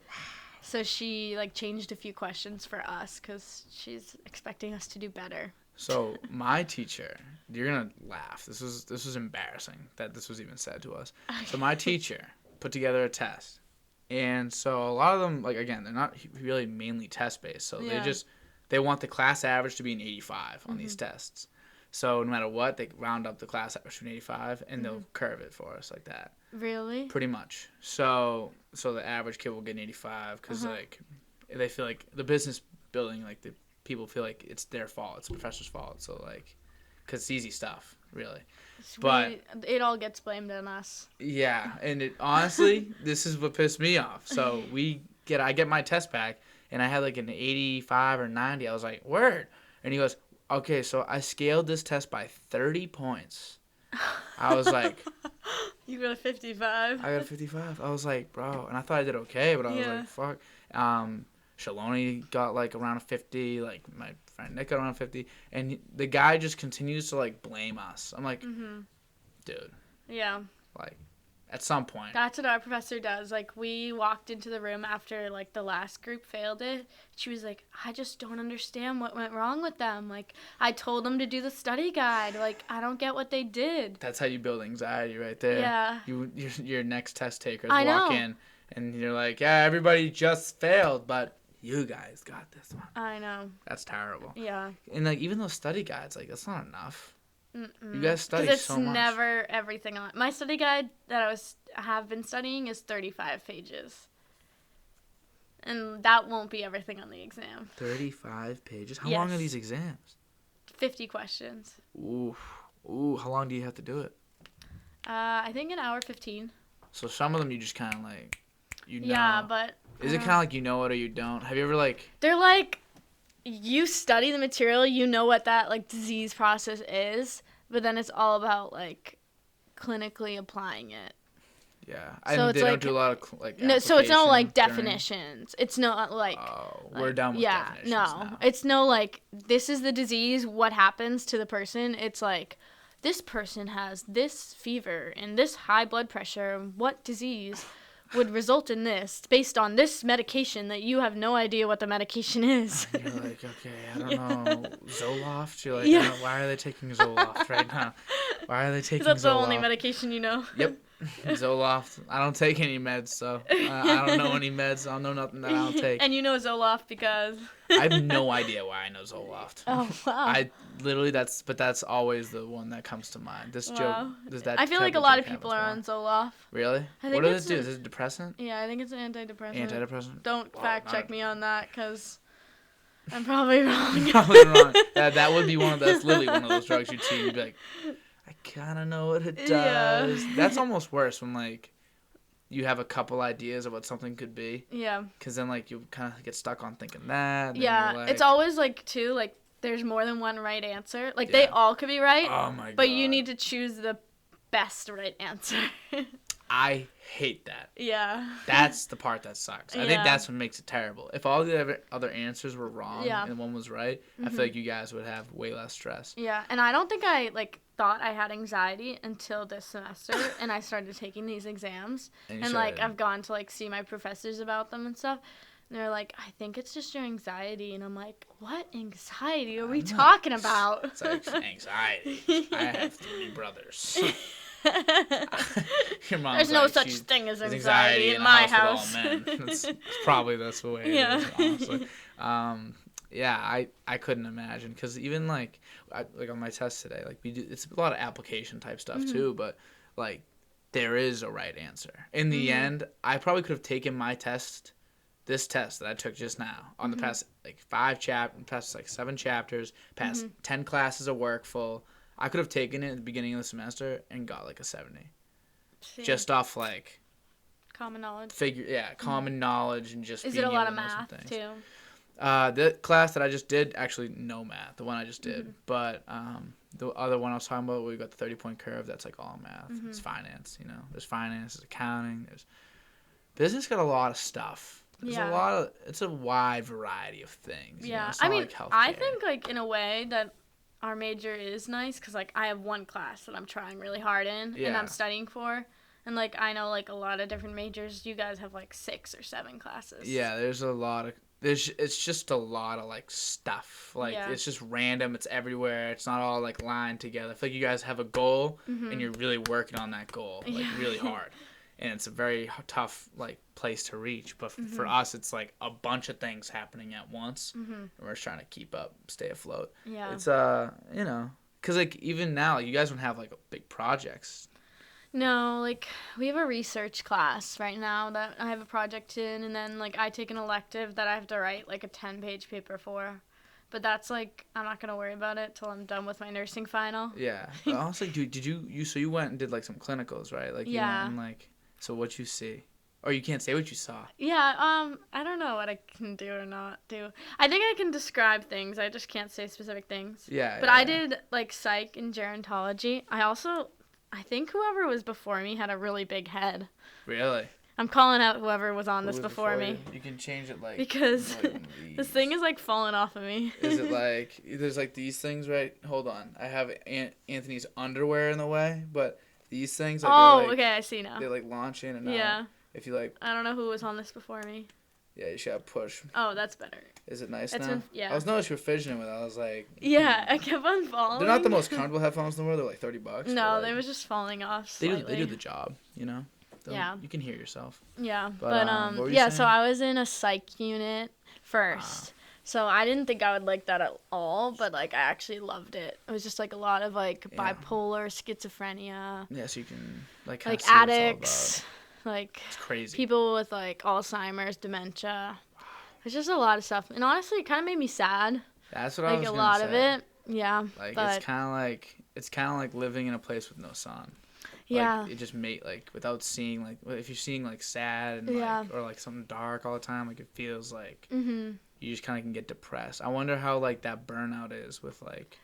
So she like changed a few questions for us because she's expecting us to do better. So my teacher, you're gonna laugh. This was embarrassing that this was even said to us. So my teacher put together a test, and so a lot of them, like again, they're not really mainly test based. So they want the class average to be an 85 on these tests. So no matter what, they round up the class average to an 85, and they'll curve it for us like that. Really? Pretty much. So the average kid will get an 85 because like they feel like the business building like the people feel like it's their fault. It's the professor's fault. So, like, because it's easy stuff, really. But it all gets blamed on us. Yeah, and honestly, this is what pissed me off. So I get my test back, and I had like an 85 or 90. I was like, word. And he goes, okay, so I scaled this test by 30 points. I was like... You got a 55. I got a 55. I was like, bro. And I thought I did okay, but I was like, fuck. Shaloni got like around a 50, like my friend Nick got around 50, and the guy just continues to like blame us. I'm like, dude. Yeah. Like, At some point. That's what our professor does. Like, we walked into the room after, like, the last group failed it. She was like, I just don't understand what went wrong with them. Like, I told them to do the study guide. Like, I don't get what they did. That's how you build anxiety right there. Yeah. Your next test takers I walk know. in, and you're like, yeah, everybody just failed, but you guys got this one. I know. That's terrible. Yeah. And, like, even those study guides, like, that's not enough. Mm-mm. You guys study so much. Because it's never everything on. My study guide that I have been studying is 35 pages. And that won't be everything on the exam. 35 pages? How long are these exams? 50 questions. Ooh, how long do you have to do it? I think an hour 15. So some of them you just kind of like, you know. Yeah, but... Is it kind of like you know it or you don't? Have you ever like... They're like, you study the material, you know what that like disease process is, but then it's all about like clinically applying it. Yeah, so they don't do a lot of like. No, so it's not like during... definitions. It's not like. Oh, we're done with definitions now. It's no like this is the disease. What happens to the person? It's like this person has this fever and this high blood pressure. What disease would result in this based on this medication that you have no idea what the medication is? You're like, okay, I don't know, Zoloft. You're like, why are they taking Zoloft right now? Why are they taking Zoloft? That's the only medication you know. Yep. Zoloft. I don't take any meds, so I don't know any meds. I'll know nothing that I don't take. And you know Zoloft because... I have no idea why I know Zoloft. Oh, wow. I literally, that's always the one that comes to mind. This joke, does that... I feel like a lot of people are on Zoloft. Really? What does it do? Is it a depressant? Yeah, I think it's an antidepressant. Antidepressant? Don't fact check me on that, because I'm probably wrong. You're probably wrong. That would be that's literally one of those drugs you'd see and you'd be like, I kind of know what it does. Yeah. That's almost worse when, like, you have a couple ideas of what something could be. Yeah. Because then, like, you kind of get stuck on thinking that. Yeah. Like, it's always, like, too, like, there's more than one right answer. Like, they all could be right. Oh, my God. But you need to choose the best right answer. I hate that. Yeah. That's the part that sucks. I think that's what makes it terrible. If all the other answers were wrong and one was right, I feel like you guys would have way less stress. Yeah. And I don't think I, like... thought I had anxiety until this semester, and I started taking these exams, and like I've gone to like see my professors about them and stuff, and they're like, I think it's just your anxiety, and I'm like, what anxiety are we talking about? It's like anxiety. I have 3 brothers. Your mom's There's no such thing as anxiety in my house. It's probably that's the way it is, honestly. Yeah, I couldn't imagine, because even like on my test today, like it's a lot of application type stuff too, but like there is a right answer. In the end, I probably could have taken this test that I took just now on the past like 7 chapters, past 10 classes of work full. I could have taken it at the beginning of the semester and got like a 70, just off like common knowledge. Common knowledge and just. Is it a lot of math too? The class that I just did, actually no math, the one I just did, but the other one I was talking about, we got the 30-point curve, that's like all math. It's finance, you know, there's finance, there's accounting, there's business, got a lot of stuff. There's it's a wide variety of things. Yeah, I mean, like I think like in a way that our major is nice, because like I have one class that I'm trying really hard in and I'm studying for. And, like, I know, like, a lot of different majors. You guys have, like, 6 or 7 classes. Yeah, there's a lot of... It's just a lot of, like, stuff. Like, it's just random. It's everywhere. It's not all, like, lined together. I feel like you guys have a goal, and you're really working on that goal, like, really hard. And it's a very tough, like, place to reach. But for us, it's, like, a bunch of things happening at once. And we're just trying to keep up, stay afloat. Yeah. It's, you know... Because, like, even now, like, you guys don't have, like, big projects. No, like, we have a research class right now that I have a project in, and then, like, I take an elective that I have to write, like, a 10-page paper for. But that's, like, I'm not going to worry about it till I'm done with my nursing final. Yeah. Honestly, did you went and did, like, some clinicals, right? Like, you went and, like, so what'd you see? Or you can't say what you saw. Yeah, I don't know what I can do or not do. I think I can describe things. I just can't say specific things. Yeah. But I did, like, psych and gerontology. I think whoever was before me had a really big head. Really? I'm calling out whoever was on this before me. You can change it, like... Because this thing is, like, falling off of me. Is it, like... There's, like, these things, right? Hold on. I have Anthony's underwear in the way, but these things. Like, oh, okay, I see now. They like launch in and yeah. out. If you like. I don't know who was on this before me. Yeah, you should have push. Oh, that's better. Is it nice now? Yeah. I was noticing you were fidgeting with it. I was like. Yeah, I kept on falling. They're not the most comfortable headphones in the world. They're like $30. No, like, they were just falling off slightly. They do the job, you know? Yeah. You can hear yourself. Yeah, but yeah, saying? So I was in a psych unit first. So I didn't think I would like that at all, but, like, I actually loved it. It was just, like, a lot of, like, bipolar, schizophrenia. Yeah, so you can, like addicts. Like, it's crazy. People with, like, Alzheimer's, dementia. Wow. It's just a lot of stuff. And honestly, it kind of made me sad. That's what I was going to say. Like, a lot of it. Yeah. Like, it's kind of like living in a place with no sun. Yeah. Like, it just without seeing, like, if you're seeing, like, sad and, like, or, like, something dark all the time, like, it feels like you just kind of can get depressed. I wonder how, like, that burnout is with, like,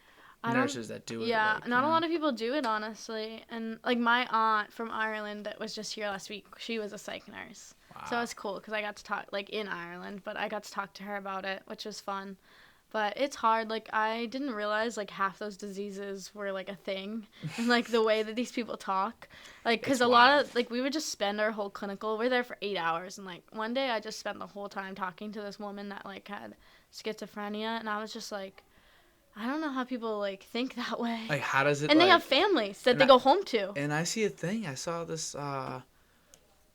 nurses that do it. Yeah, like, not a lot of people do it, honestly. And, like, my aunt from Ireland that was just here last week, she was a psych nurse. Wow. So it was cool because I got to talk, like, in Ireland, but I got to talk to her about it, which was fun. But it's hard. Like, I didn't realize, like, half those diseases were, like, a thing. And, like, the way that these people talk. Like, because a lot of, like, we would just spend our whole clinical. We're there for 8 hours. And, like, one day I just spent the whole time talking to this woman that, like, had schizophrenia. And I was just like, I don't know how people, like, think that way. Like, how does it, and they have families that they go home to. And I see a thing. I saw this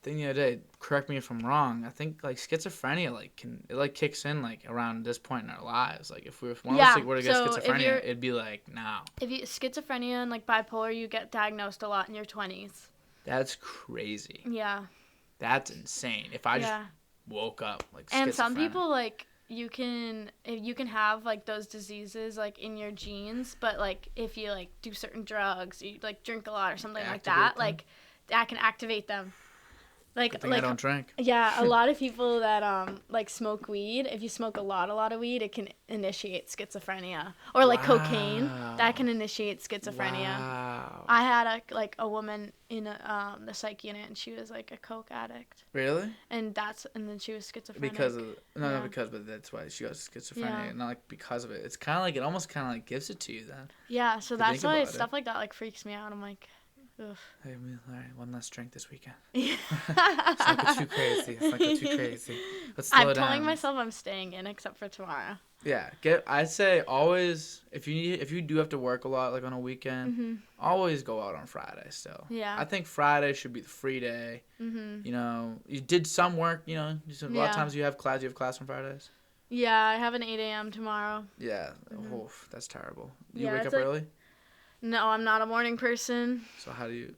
thing the other day. Correct me if I'm wrong. I think, like, schizophrenia, like, kicks in, like, around this point in our lives. Like, if one of us were to get schizophrenia, it'd be like now. If you schizophrenia and, like, bipolar, you get diagnosed a lot in your 20s. That's crazy. Yeah. That's insane. If I just woke up, like, and some people, like, you can have, like, those diseases, like, in your genes, but, like, if you, like, do certain drugs, you, like, drink a lot or something like that, like, that can activate them. Like, I don't drink. Yeah, a lot of people that like smoke weed. If you smoke a lot of weed, it can initiate schizophrenia. Or like cocaine, that can initiate schizophrenia. Wow. I had a woman in the psych unit, and she was like a coke addict. Really? And then she was schizophrenic. Not because, but that's why she got schizophrenia. Not like because of it. It's kind of like it almost kind of like gives it to you then. Yeah, so that's why stuff like that like freaks me out. I'm like. Ugh. Hey, all right, one less drink this weekend. Let's not go too crazy. Let's slow I'm down. telling myself I'm staying in except for tomorrow. Yeah, I'd say always if you do have to work a lot like on a weekend, always go out on Friday still. Yeah. I think Friday should be the free day. You know, you did some work. You know, a lot of times you have class. You have class on Fridays. Yeah, I have an 8 a.m. tomorrow. Yeah, oof, that's terrible. You wake up early? No, I'm not a morning person. So how do you?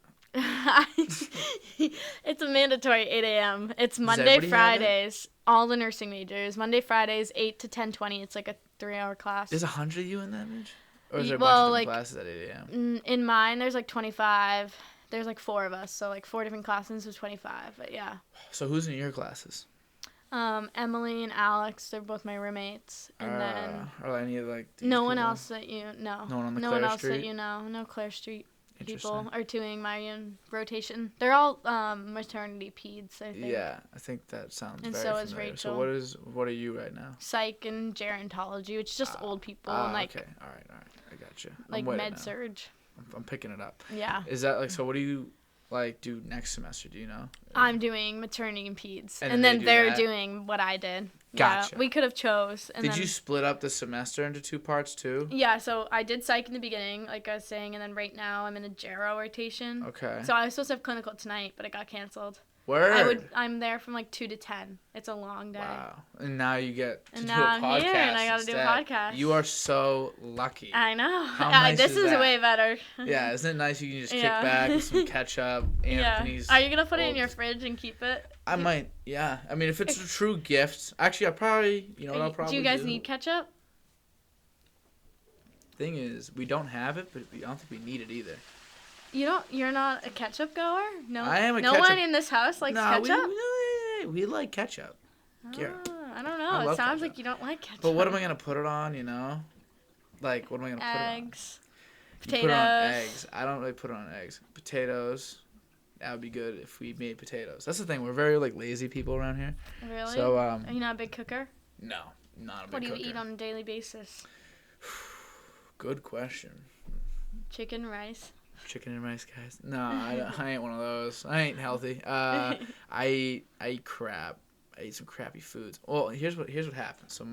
It's a mandatory 8 a.m. It's Monday, Fridays. All the nursing majors. Monday, Fridays, 8 to 10:20. It's like a 3-hour class. There's 100 of you in that major? Or is there a bunch of different classes at 8 a.m.? In mine, there's like 25. There's like 4 of us. So like 4 different classes with 25. But yeah. So who's in your classes? Emily and Alex, they're both my roommates, and then are any of like no one else that you know. No one on the no Clare one else Street? that you know. No Clare Street people are doing my rotation. They're all maternity peds, I think. Yeah, I think that sounds and very so familiar. is Rachel. So what are you right now? Psych and gerontology, which is just old people and like. Okay, all right, I got you. Like med surge. I'm picking it up. Yeah. Is that like so? What do you like do next semester? Do you know? I'm doing maternity and peds, and then they're doing what I did. Gotcha. Yeah, we could have chose. Did you split up the semester into 2 parts too? Yeah, so I did psych in the beginning, like I was saying, and then right now I'm in a gero rotation. Okay. So I was supposed to have clinical tonight, but it got canceled. Word. I'm there from like 2 to 10. It's a long day. Wow. And now you get to do a podcast. And now I'm here, and I got to do a podcast. You are so lucky. I know. How nice this is way better. Yeah, isn't it nice you can just kick back with some ketchup, Anthony's. Yeah. Are you going to put it in your fridge and keep it? I might, yeah. I mean, if it's a true gift. Actually, I'll probably, what I'll probably do. Do you guys need ketchup? Thing is, we don't have it, but I don't think we need it either. You're not a ketchup goer? No. I am a ketchup. No one in this house likes ketchup? We like ketchup. I don't know. It sounds like you don't like ketchup. But what am I going to put it on, Like, what am I going to put it on? Eggs. Potatoes. Put it on eggs. I don't really put it on eggs. Potatoes. That would be good if we made potatoes. That's the thing. We're very, lazy people around here. Really? So, are you not a big cooker? No, not a big cooker. What do you cooker. eat on a daily basis? Good question. Chicken, rice. Chicken and rice guys. No, I ain't one of those. I ain't healthy. I eat crap. I eat some crappy foods. Well, here's what happened. So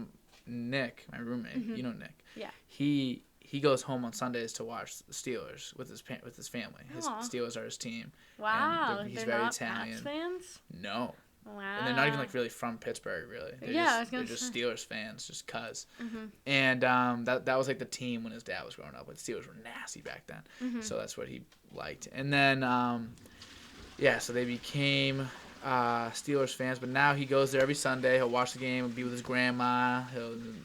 Nick, my roommate, you know Nick. Yeah. He goes home on Sundays to watch the Steelers with his family. His Aw. Steelers are his team. Wow. He's They're very not Italian. Pats fans? No. Wow. And they're not even like really from Pittsburgh, really. They're just Steelers fans, just cuz. And that was like the team when his dad was growing up. But Steelers were nasty back then, so that's what he liked. And then so they became Steelers fans. But now he goes there every Sunday. He'll watch the game. He'll be with his grandma.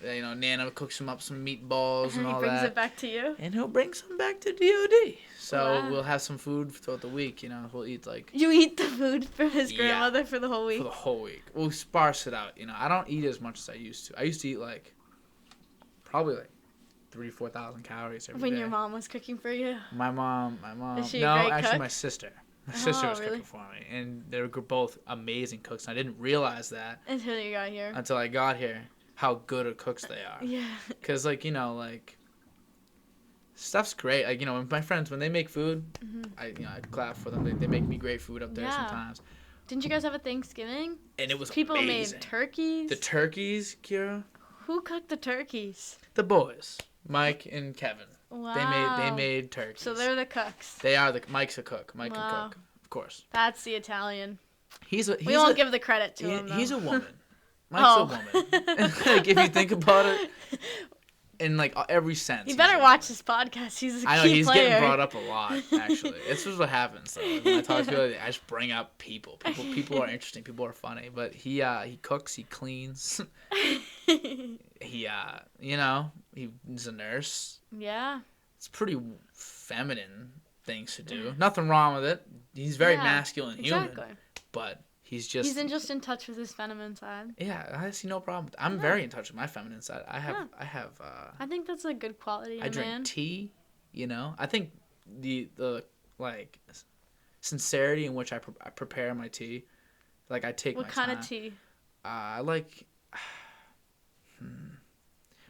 Nana cooks him up some meatballs and all that. He brings it back to you. And he'll bring some back to DOD. So Wow. we'll have some food throughout the week. We'll eat like. You eat the food for his grandmother for the whole week? For the whole week. We'll sparse it out. I don't eat as much as I used to. I used to eat probably 3,000-4,000 calories every day. When your mom was cooking for you? My mom. Is she no, a great actually cook? my sister. My sister was really? cooking for me, and they were both amazing cooks. And I didn't realize that Until you got here. until I got here, how good of cooks they are. Yeah. Because stuff's great. When my friends, when they make food, I clap for them. They make me great food up there sometimes. Didn't you guys have a Thanksgiving? And it was People amazing. made turkeys. The turkeys, Ciara? Who cooked the turkeys? The boys, Mike and Kevin. Wow. They made turkeys. So they're the cooks. They are Mike's a cook. Mike Wow. can cook, of course. That's the Italian. We won't give the credit to him, though. He's a woman. Mike's a woman. If you think about it, in every sense. You better watch this podcast. He's a I know key he's player. getting brought up a lot. Actually, this is what happens. Though. When I talk to people, I just bring up people. People are interesting. People are funny. But he cooks. He cleans. He's a nurse. Yeah. It's pretty feminine things to do. Nothing wrong with it. He's very masculine human. Exactly. But he's just in touch with his feminine side. Yeah, I see no problem. I'm very in touch with my feminine side. I have I think that's a good quality in I drink man. tea, I think the sincerity in which I prepare my tea, I take my time. What kind of tea? I like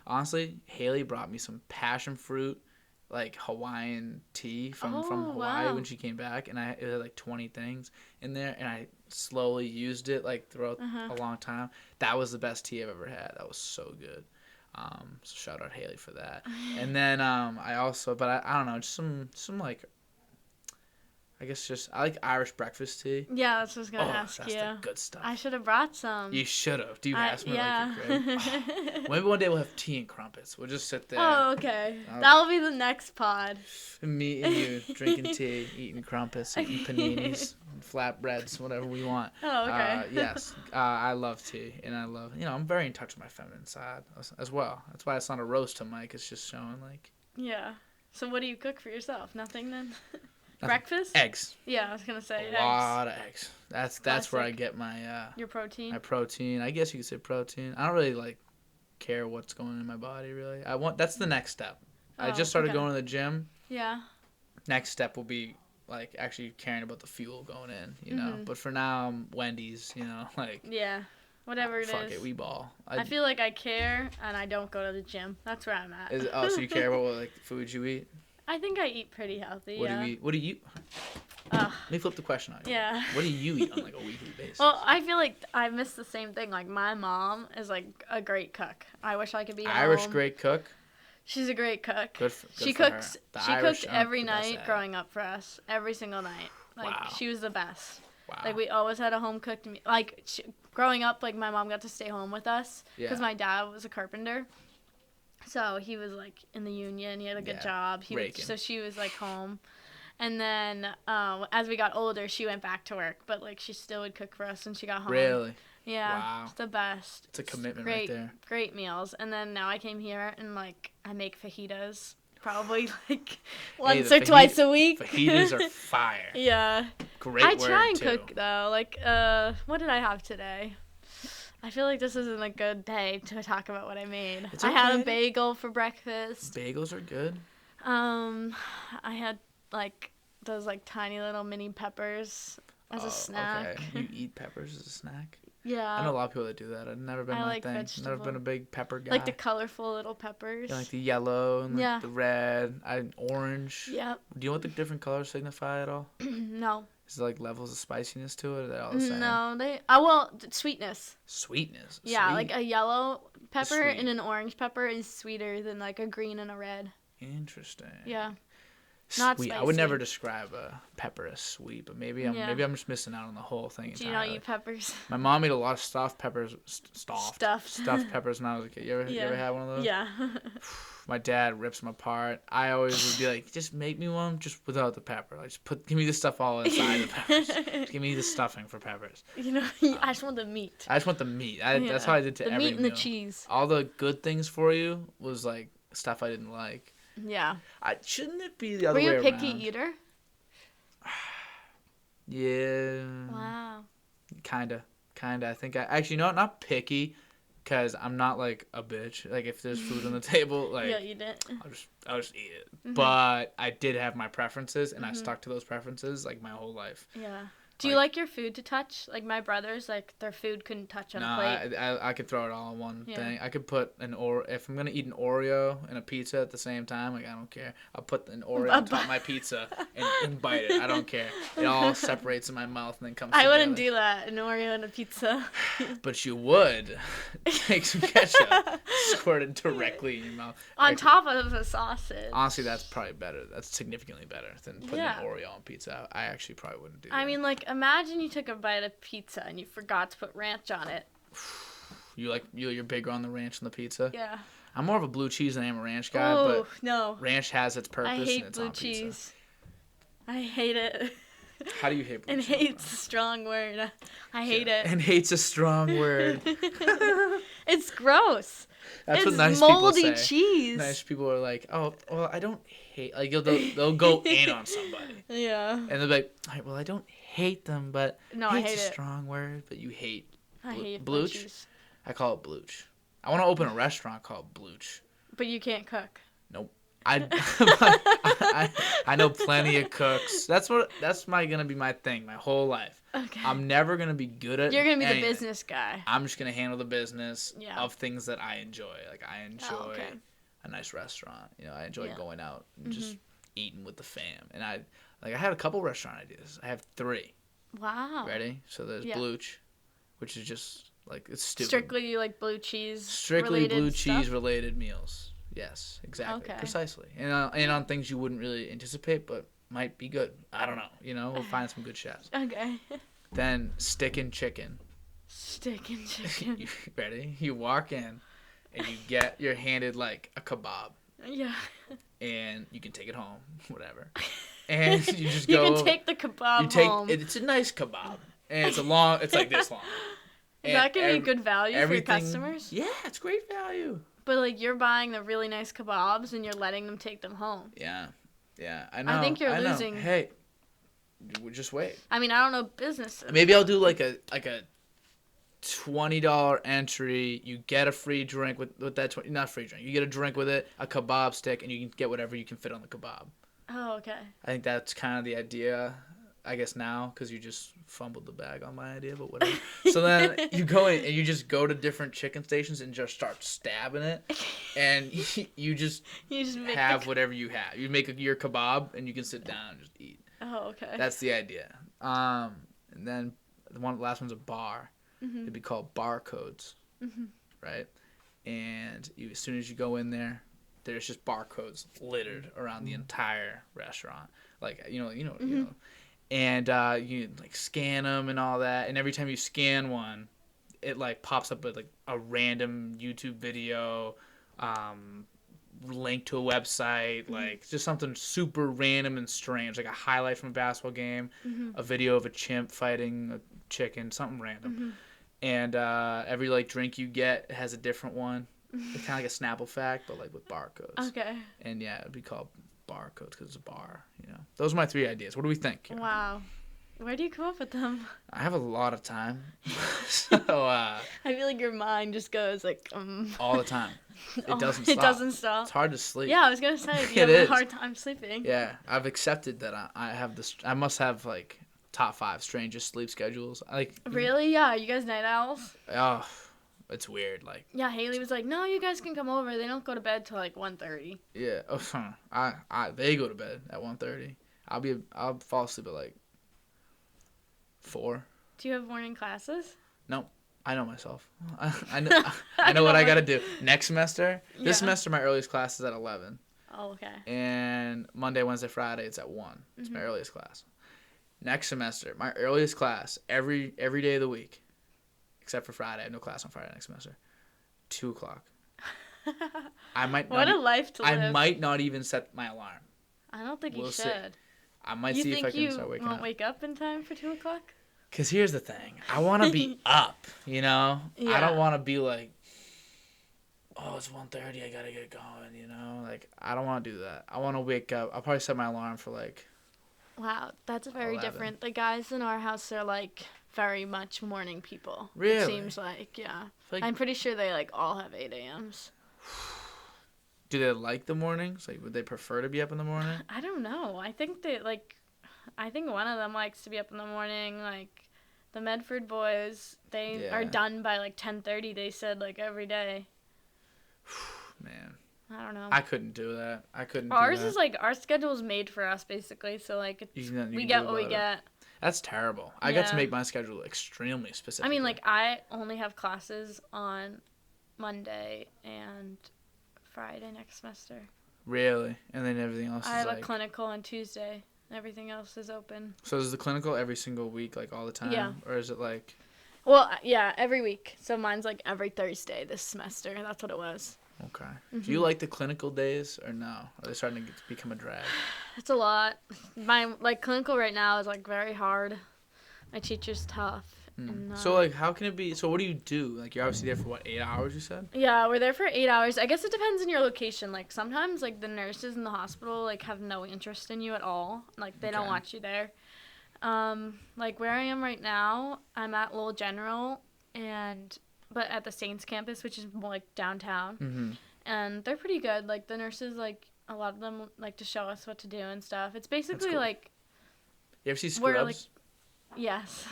honestly, Haley brought me some passion fruit Hawaiian tea from Hawaii when she came back, and it had 20 things in there, and I slowly used it throughout a long time. That was the best tea I've ever had. That was so good. So shout out Haley for that. And then I also, but I don't know, just some I guess I like Irish breakfast tea. Yeah, that's what I was gonna ask that's you. the good stuff. I should have brought some. You should have. Do you have some yeah. your crib? Maybe one day we'll have tea and crumpets. We'll just sit there. Oh, okay. That'll be the next pod. Me and you drinking tea, eating crumpets, eating paninis, flatbreads, whatever we want. Oh, okay. Yes, I love tea, and I love, I'm very in touch with my feminine side as well. That's why it's not a roast to Mike. It's just showing Yeah. So what do you cook for yourself? Nothing then? Breakfast? Eggs. Yeah, I was gonna say eggs. A lot of eggs. That's where I get my your protein. My protein. I guess you could say protein. I don't really care what's going in my body really. That's the next step. I just started going to the gym. Yeah. Next step will be actually caring about the fuel going in, But for now, I'm Wendy's, Yeah. Whatever it is. Fuck it, we ball. I feel like I care and I don't go to the gym. That's where I'm at. So you care about what food you eat? I think I eat pretty healthy. What do you eat? What do you? Let me flip the question on you. Yeah. What do you eat on a weekly basis? Well, I feel like I miss the same thing. My mom is a great cook. I wish I could be Irish home. Great cook. She's a great cook. Good she for cooks. her. She cooked every night growing up for us. Every single night. Wow. She was the best. Wow. We always had a home cooked meal. Growing up, my mom got to stay home with us because my dad was a carpenter. So he was in the union. He had a good job. So she was home, and then as we got older, she went back to work. But she still would cook for us when she got home. Really? Yeah. Wow. It's the best. It's a commitment right there. Great meals. And then now I came here and I make fajitas probably once or twice a week. Fajitas are fire. Yeah. Great. I try and too. cook though. What did I have today? I feel like this isn't a good day to talk about what I made. It's I had a okay. bagel for breakfast. Bagels are good. I had those tiny little mini peppers as a snack. Okay. You eat peppers as a snack? Yeah. I know a lot of people that do that. I've never been I my like thing. vegetable. Never been a big pepper guy. Like the colorful little peppers. Yeah, like the yellow and Yeah. the red, orange. Yep. Do you know what the different colors signify at all? No. Is there like levels of spiciness to it? Or are they all the same? No, sweetness. Sweetness. Yeah, Sweet. like a yellow pepper Sweet. and an orange pepper is sweeter than like a green and a red. Interesting. Yeah. Not sweet. I spicy. would never describe a pepper as sweet, but maybe I'm just missing out on the whole thing. Do you not eat peppers? My mom ate a lot of stuffed peppers. Stuffed peppers when I was a kid. You ever had one of those? Yeah. My dad rips them apart. I always would be like, just make me one, just without the pepper. Like, just give me the stuff all inside the peppers. Just give me the stuffing for peppers. I just want the meat. I just want the meat. That's how I did to every meal. The meat and the cheese. All the good things for you was like stuff I didn't like. Yeah. Shouldn't it be the other way around? Were you a picky eater? Yeah. Wow. Kinda. I think actually, not picky, because I'm not like a bitch. Like if there's food on the table, like you'll eat it. I'll just eat it. Mm-hmm. But I did have my preferences, and I stuck to those preferences like my whole life. Yeah. Do you like your food to touch? Like my brothers, like their food couldn't touch on a plate. I could throw it all in one thing. I could put if I'm gonna eat an Oreo and a pizza at the same time, like I don't care. I'll put an Oreo on top of my pizza and bite it. I don't care. It all separates in my mouth and then comes together. I wouldn't do that, an Oreo and a pizza. But you would take some ketchup, squirt it directly in your mouth. On top of a sausage. Honestly, that's probably better. That's significantly better than putting an Oreo on pizza. I actually probably wouldn't do that. I mean, like, imagine you took a bite of pizza and you forgot to put ranch on it. You're bigger on the ranch on the pizza? Yeah. I'm more of a blue cheese than I am a ranch guy, but no. Ranch has its purpose. I hate and it's blue on cheese. Pizza. I hate it. How do you hate blue cheese? And hate's a strong word. I hate it. And hate's a strong word. It's gross. That's what nice moldy people say. Cheese. Nice people are like, oh, well, I don't hate. Like they'll go in on somebody. Yeah. And they're like, all right, well, I don't hate them, but I hate hate's it. a strong word, but you hate. I hate blue cheese. I call it blooch. I want to open a restaurant called Blooch. But you can't cook. Nope. I know plenty of cooks. That's gonna be my thing my whole life. Okay. I'm never gonna be good at. You're gonna be anything. the business guy. I'm just gonna handle the business of things that I enjoy. Like I enjoy a nice restaurant. I enjoy going out and just eating with the fam. And I had a couple restaurant ideas. I have 3. Wow. Ready? So there's Blooch, which is just like it's stupid. Strictly like blue cheese. Strictly blue cheese related meals. Yes, exactly. Okay. Precisely. And on things you wouldn't really anticipate, but might be good. I don't know. We'll find some good chefs. Okay. Then stickin' chicken. Stickin' chicken. Ready? You walk in, and you're handed like a kebab. Yeah. And you can take it home, whatever. And you just go. You can take the kebab home. It's a nice kebab, and it's like this long. Is that gonna be good value for your customers? Yeah, it's great value. But, like, you're buying the really nice kebabs, and you're letting them take them home. Yeah, I know. I think you're losing. Hey, just wait. I mean, I don't know business. Maybe I'll do like a $20 entry. You get a free drink with that. Not free drink. You get a drink with it, a kebab stick, and you can get whatever you can fit on the kebab. Oh, okay. I think that's kind of the idea. I guess now, because you just fumbled the bag on my idea, but whatever. So then you go in and you just go to different chicken stations and just start stabbing it, and you just have whatever you have. You make your kebab and you can sit down and just eat. Oh, okay. That's the idea. And then the last one's a bar. Mm-hmm. It'd be called Barcodes, right? And as soon as you go in there, there's just barcodes littered around the entire restaurant. Like you know. And you like scan them and all that, and every time you scan one, it like pops up with like a random YouTube video, link to a website, like just something super random and strange, like a highlight from a basketball game, a video of a chimp fighting a chicken, something random. And every like drink you get has a different one. It's kind of like a Snapple fact, but like with barcodes. Okay. And yeah, it'd be called Barcodes because it's a bar. Those are my 3 ideas. What do we think? Wow. Where do you come up with them? I have a lot of time. So I feel like your mind just goes like all the time. It doesn't stop. It doesn't stop. It's hard to sleep. Yeah, I was gonna say you have a hard time sleeping. Yeah, I've accepted that I have this. I must have like top 5 strangest sleep schedules. Like Really? Yeah. You guys night owls? oh, it's weird. Like Yeah. Haley was like, no, you guys can come over. They don't go to bed till like 1:30. yeah. They go to bed at 1:30. I'll fall asleep at like 4. Do you have morning classes? No, I know myself. I know what I gotta do. Next semester, this semester my earliest class is at 11. Oh, okay. And Monday, Wednesday, Friday it's at 1. It's my earliest class. Next semester, my earliest class every day of the week, except for Friday. I have no class on Friday next semester. 2:00. I might. What a life to live. I might not even set my alarm. I don't think you should. See. I might see if I can start waking up. You think you won't wake up in time for 2:00? Because here's the thing. I want to be up, you know? Yeah. I don't want to be like, oh, it's 1:30. I got to get going, you know? Like, I don't want to do that. I want to wake up. I'll probably set my alarm for like Wow, that's very 11. different. The guys in our house are like very much morning people. Really? It seems like, yeah. Like, I'm pretty sure they like all have 8 a.m.s. Do they like the mornings? Like, would they prefer to be up in the morning? I don't know. I think one of them likes to be up in the morning. Like, the Medford boys, they are done by like 10:30. They said like every day. Man. I don't know. I couldn't do that. Ours is like our schedule's made for us basically. So like we get what we get. That's terrible. I got to make my schedule extremely specific. I mean, like I only have classes on Monday and Friday next semester. Really? And then everything else I have a clinical on Tuesday. Everything else is open. So is the clinical every single week, like all the time? Yeah. Or is it like... Well, yeah, every week. So mine's like every Thursday this semester. That's what it was. Okay. Mm-hmm. Do you like the clinical days or no? Are they starting to become a drag? It's a lot. My clinical right now is like very hard. My teacher's tough. And, so like how can it be? So what do you do? Like you're obviously there for what, 8 hours you said? Yeah, we're there for 8 hours. I guess it depends on your location. Like sometimes like the nurses in the hospital like have no interest in you at all. Like they don't want you there. Like where I am right now, I'm at Lowell General but at the Saints campus, which is more like downtown. Mm-hmm. And they're pretty good. Like the nurses, like a lot of them like to show us what to do and stuff. It's basically like. You ever see Scrubs? Like, yes.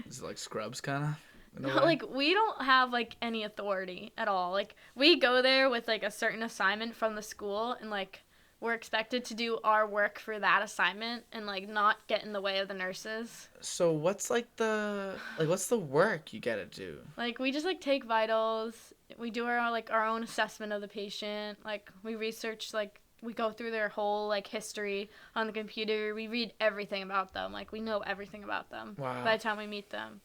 Is it like Scrubs kind of? No, like we don't have like any authority at all. Like we go there with like a certain assignment from the school and like we're expected to do our work for that assignment and like not get in the way of the nurses. So what's what's the work you gotta do? Like we just like take vitals. We do our own assessment of the patient. Like we research we go through their whole like history on the computer. We read everything about them. Like we know everything about them by the time we meet them.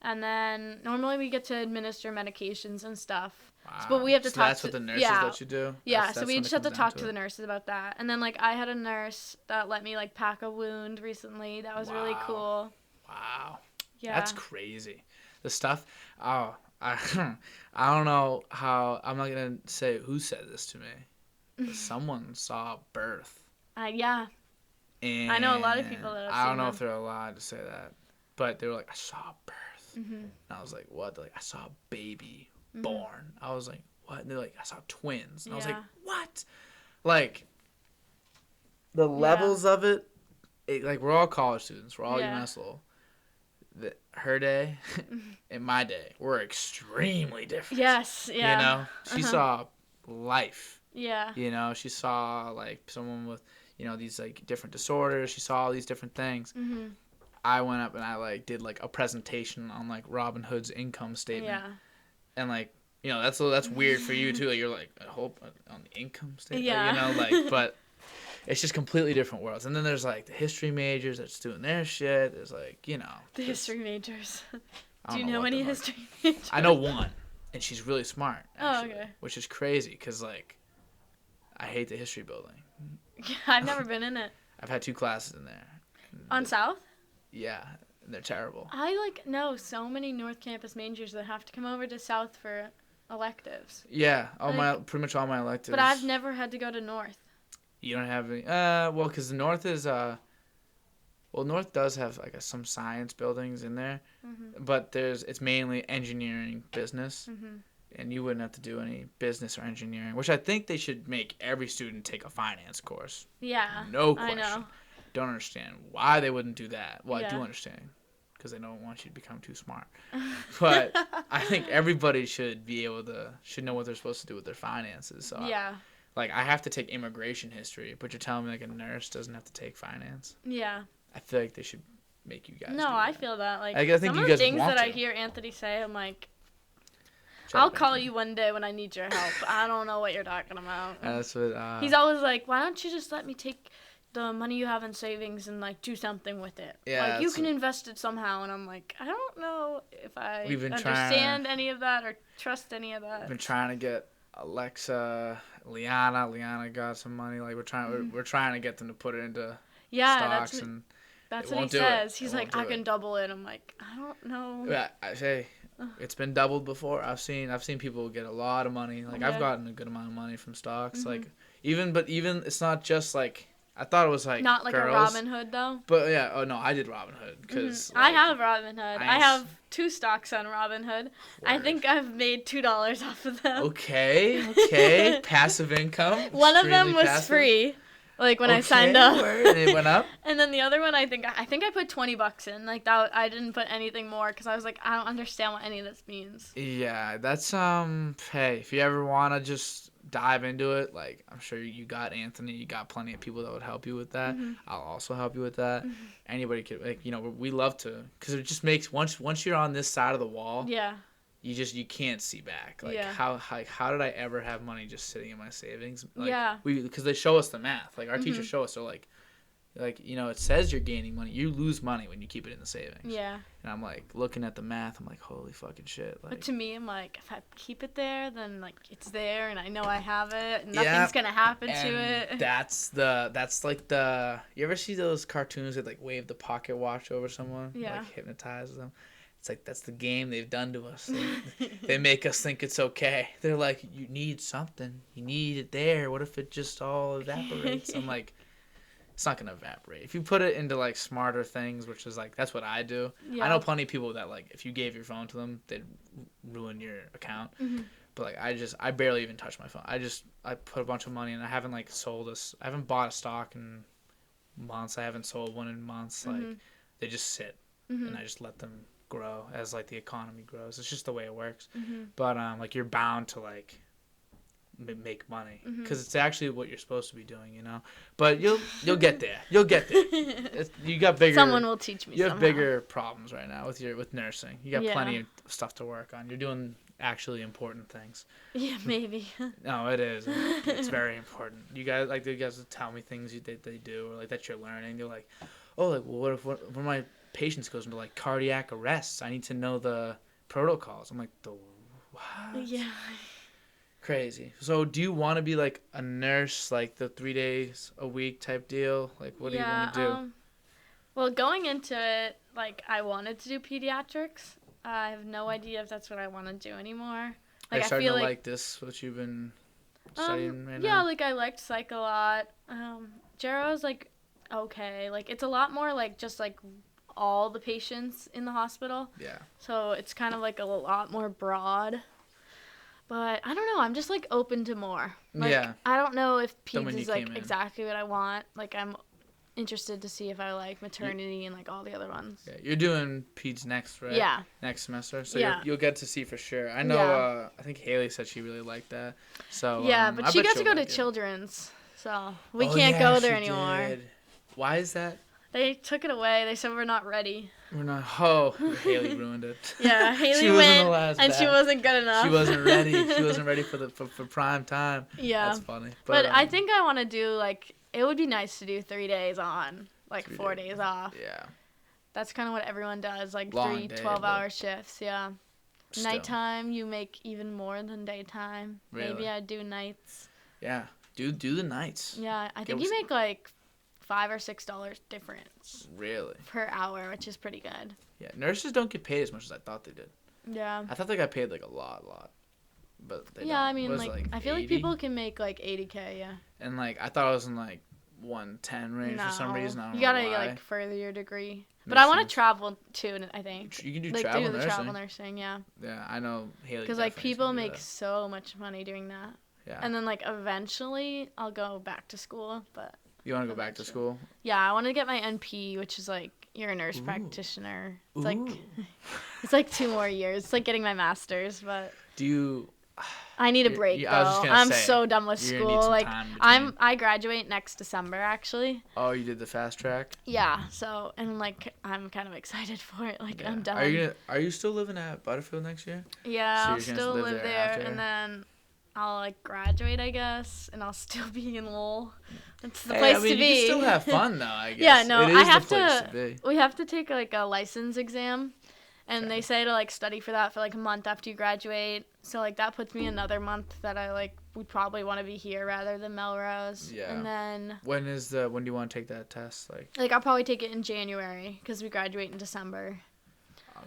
And then normally we get to administer medications and stuff. Wow. But we have to talk that's what the nurses let you do? Yeah, that's so we just have to talk to the nurses about that. And then like I had a nurse that let me like pack a wound recently. That was really cool. Wow. Yeah. That's crazy. The stuff I don't know how I'm not gonna say who said this to me. Someone saw birth. Yeah. And I know a lot of people that have I don't seen know them. if they're allowed to say that. But they were like, I saw birth. Mm-hmm. And I was like, what? They're like, I saw a baby born. I was like, what? And they're like, I saw twins. And I was like, what? Like, the levels of it, like, we're all college students. We're all UMass Lowell. Her day and my day were extremely different. Yes, yeah. You know? She saw life. Yeah. You know? She saw, like, someone with, you know, these, like, different disorders. She saw all these different things. Mm-hmm. I went up and I like did like a presentation on like Robin Hood's income statement. Yeah. And like, you know, that's weird for you too. Like, you're like, I hope on the income statement. Yeah. You know, like, but it's just completely different worlds. And then there's like the history majors that's doing their shit. There's like, you know. The history majors. Do you know any history majors? I know one, and she's really smart. Actually, okay. Which is crazy because like, I hate the history building. Yeah, I've never been in it. I've had 2 classes in there. On South? Yeah, they're terrible. I know so many North Campus majors that have to come over to South for electives. Yeah, pretty much all my electives. But I've never had to go to North. You don't have any? Well, because the North is North does have like some science buildings in there, but it's mainly engineering, business, and you wouldn't have to do any business or engineering, which I think they should make every student take a finance course. Yeah, No question. I know. don't understand why they wouldn't do that. Well, Yeah. I do understand, because they don't want you to become too smart. But I think everybody should know what they're supposed to do with their finances. So Yeah. like, I have to take immigration history, but you're telling me like a nurse doesn't have to take finance? Yeah. I feel like they should make you guys. No, do I that. feel that. Like, I think some you of guys the things want that I to. hear Anthony say, I'm like, Shut I'll up, call Anthony. you one day when I need your help. I don't know what you're talking about. That's what. He's always like, why don't you just let me take the money you have in savings and like do something with it? Yeah, like you can invest it somehow. And I'm like, I don't know if I We've been understand any of that or trust any of that. I've been trying to get Liana got some money. Like we're trying to get them to put it into stocks, and that's they what he won't do says. it. He's They like, won't I do can it. double it. I'm like, I don't know. Yeah, I say it's been doubled before. I've seen people get a lot of money. Like I've gotten a good amount of money from stocks. Like even it's not just like, I thought it was like Not like girls. a Robinhood though. But yeah, oh no, I did Robinhood because I have Robinhood. I Nice. have 2 stocks on Robinhood. I think I've made $2 off of them. Okay, passive income. One of them extremely was passive. free, like when I signed up. Word, and it went up. And then the other one, I think I put $20 in. Like that, I didn't put anything more because I was like, I don't understand what any of this means. Yeah, that's hey, if you ever wanna just dive into it, like I'm sure you got Anthony, you got plenty of people that would help you with that. I'll also help you with that. Anybody could, like, we love to, because it just makes once you're on this side of the wall, Yeah. you can't see back. Like Yeah. how did I ever have money just sitting in my savings? Like, Yeah. because they show us the math. Like our teachers show us, they're like it says you're gaining money. You lose money when you keep it in the savings. Yeah. And I'm like looking at the math. I'm like, holy fucking shit. Like, But to me, I'm like, if I keep it there, then like it's there, and I know I have it, and nothing's gonna happen to it. That's like you ever see those cartoons that like wave the pocket watch over someone? Yeah. Like hypnotize them. It's like, that's the game they've done to us. They make us think it's okay. They're like, you need something. You need it there. What if it just all evaporates? I'm like, it's not gonna evaporate. If you put it into like smarter things, which is like, that's what I do. Yeah. I know plenty of people that like, if you gave your phone to them, they'd ruin your account. But like, I barely even touch my phone. I put a bunch of money in. I haven't like I haven't bought a stock in months. I haven't sold one in months. Like they just sit, and I just let them grow as like the economy grows. It's just the way it works. But like, you're bound to like make money because it's actually what you're supposed to be doing, But you'll get there. You'll get there. You got bigger. Someone will teach me. You have somehow. bigger problems right now with nursing. You got plenty of stuff to work on. You're doing actually important things. Yeah, maybe. No, it is. It's very important. You guys will tell me things that they do, or like that you're learning. They're like, oh, like, well, what if one of my patients goes into like cardiac arrests? I need to know the protocols. I'm like, the what? Yeah. Crazy. So do you want to be like a nurse, like the 3 days a week type deal? Like, what do you want to do? Well, going into it, like, I wanted to do pediatrics. I have no idea if that's what I want to do anymore. Are you Like, starting I feel to like like this, what you've been studying right now? yeah, like I liked psych a lot. Ciara was like okay. Like, it's a lot more like just like all the patients in the hospital. Yeah. So it's kind of like a lot more broad. But I don't know. I'm just like open to more. Like, Yeah. I don't know if Than when peds you is like came in. exactly what I want. Like, I'm interested to see if I like maternity and like all the other ones. Yeah, you're doing peds next, right? Yeah. Next semester, so Yeah. you'll get to see for sure. I know. Yeah. I think Haley said she really liked that. So Yeah, but I she bet got to you'll go to like it. children's, so we Oh, can't yeah, go there she anymore. did. Why is that? They took it away. They said we're not ready. We're not. Oh, Haley ruined it. Yeah, Haley She was in went the last and she batch. wasn't good enough. She wasn't ready. She wasn't ready for prime time. Yeah. That's funny. But I think I want to do like, it would be nice to do 3 days on, like 3 4 days. days off. Yeah. That's kind of what everyone does, like Long 3 day, 12-hour but shifts, yeah. still. Nighttime, you make even more than daytime. Really? Maybe I'd do nights. Yeah. Do the nights. Yeah, I think was- you make like $5 or $6 difference Really? per hour, which is pretty good. Yeah. Nurses don't get paid as much as I thought they did. Yeah. I thought they got paid like a lot. But they Yeah, don't. I mean, What is it, like, I feel 80? like people can make like $80K, yeah. And like, I thought I was in like 110 range for some reason. I don't You know gotta why. like further your degree. But I want Nursing. to travel too, I think. You can do Like travel do the nursing. travel nursing, yeah. Yeah, I know Haley. Because like definitely is people gonna do make that. so much money doing that. Yeah. And then like eventually I'll go back to school, but You want to go back to school? Yeah, I want to get my NP, which is like you're a nurse practitioner. It's Ooh. like it's like 2 more years. It's like getting my master's, but Do you? I need a break though. I'm so done with school. Like I graduate next December actually. Oh, you did the fast track? Yeah. So and like I'm kind of excited for it. Like I'm done. Are you still living at Butterfield next year? Yeah, so I'll still live there and then I'll like graduate, I guess, and I'll still be in Lowell. It's the place to be. You can still have fun though, I guess. Yeah, no, I have to. We have to take like a license exam. And they say to, like, study for that for, like, a month after you graduate. So, like, that puts me another month that I, like, would probably want to be here rather than Melrose. Yeah. And then... When do you want to take that test? Like, I'll probably take it in January because we graduate in December.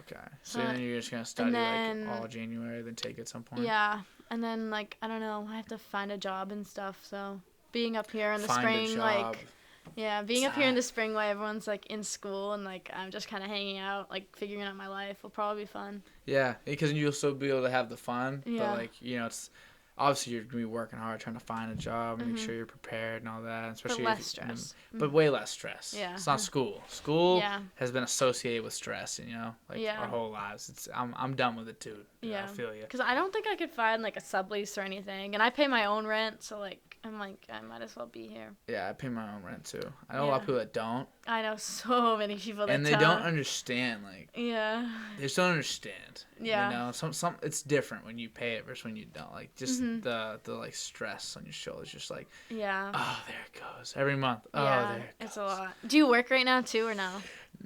Okay. So then you're just going to study, like, all January, then take it at some point? Yeah. And then, like, I don't know. I have to find a job and stuff. So, being up here in the spring, like... Yeah, being up here in the spring while everyone's, like, in school and, like, I'm just kind of hanging out, like, figuring out my life will probably be fun. Yeah, because you'll still be able to have the fun. Yeah. But, like, you know, it's obviously you're going to be working hard trying to find a job and make sure you're prepared and all that. Especially but less stress. But way less stress. Yeah. It's not school. School has been associated with stress, you know, like our whole lives. I'm done with it, too. Yeah. I feel you. Because I don't think I could find, like, a sublease or anything. And I pay my own rent, so, like, I'm like, I might as well be here. Yeah, I pay my own rent, too. I know a lot of people that don't. I know so many people that don't. And they don't understand, like... Yeah. They just don't understand. Yeah. You know, some it's different when you pay it versus when you don't. Like, just the like, stress on your shoulders, just like... Yeah. Oh, there it goes. Every month. Oh, there it goes. It's a lot. Do you work right now, too, or no?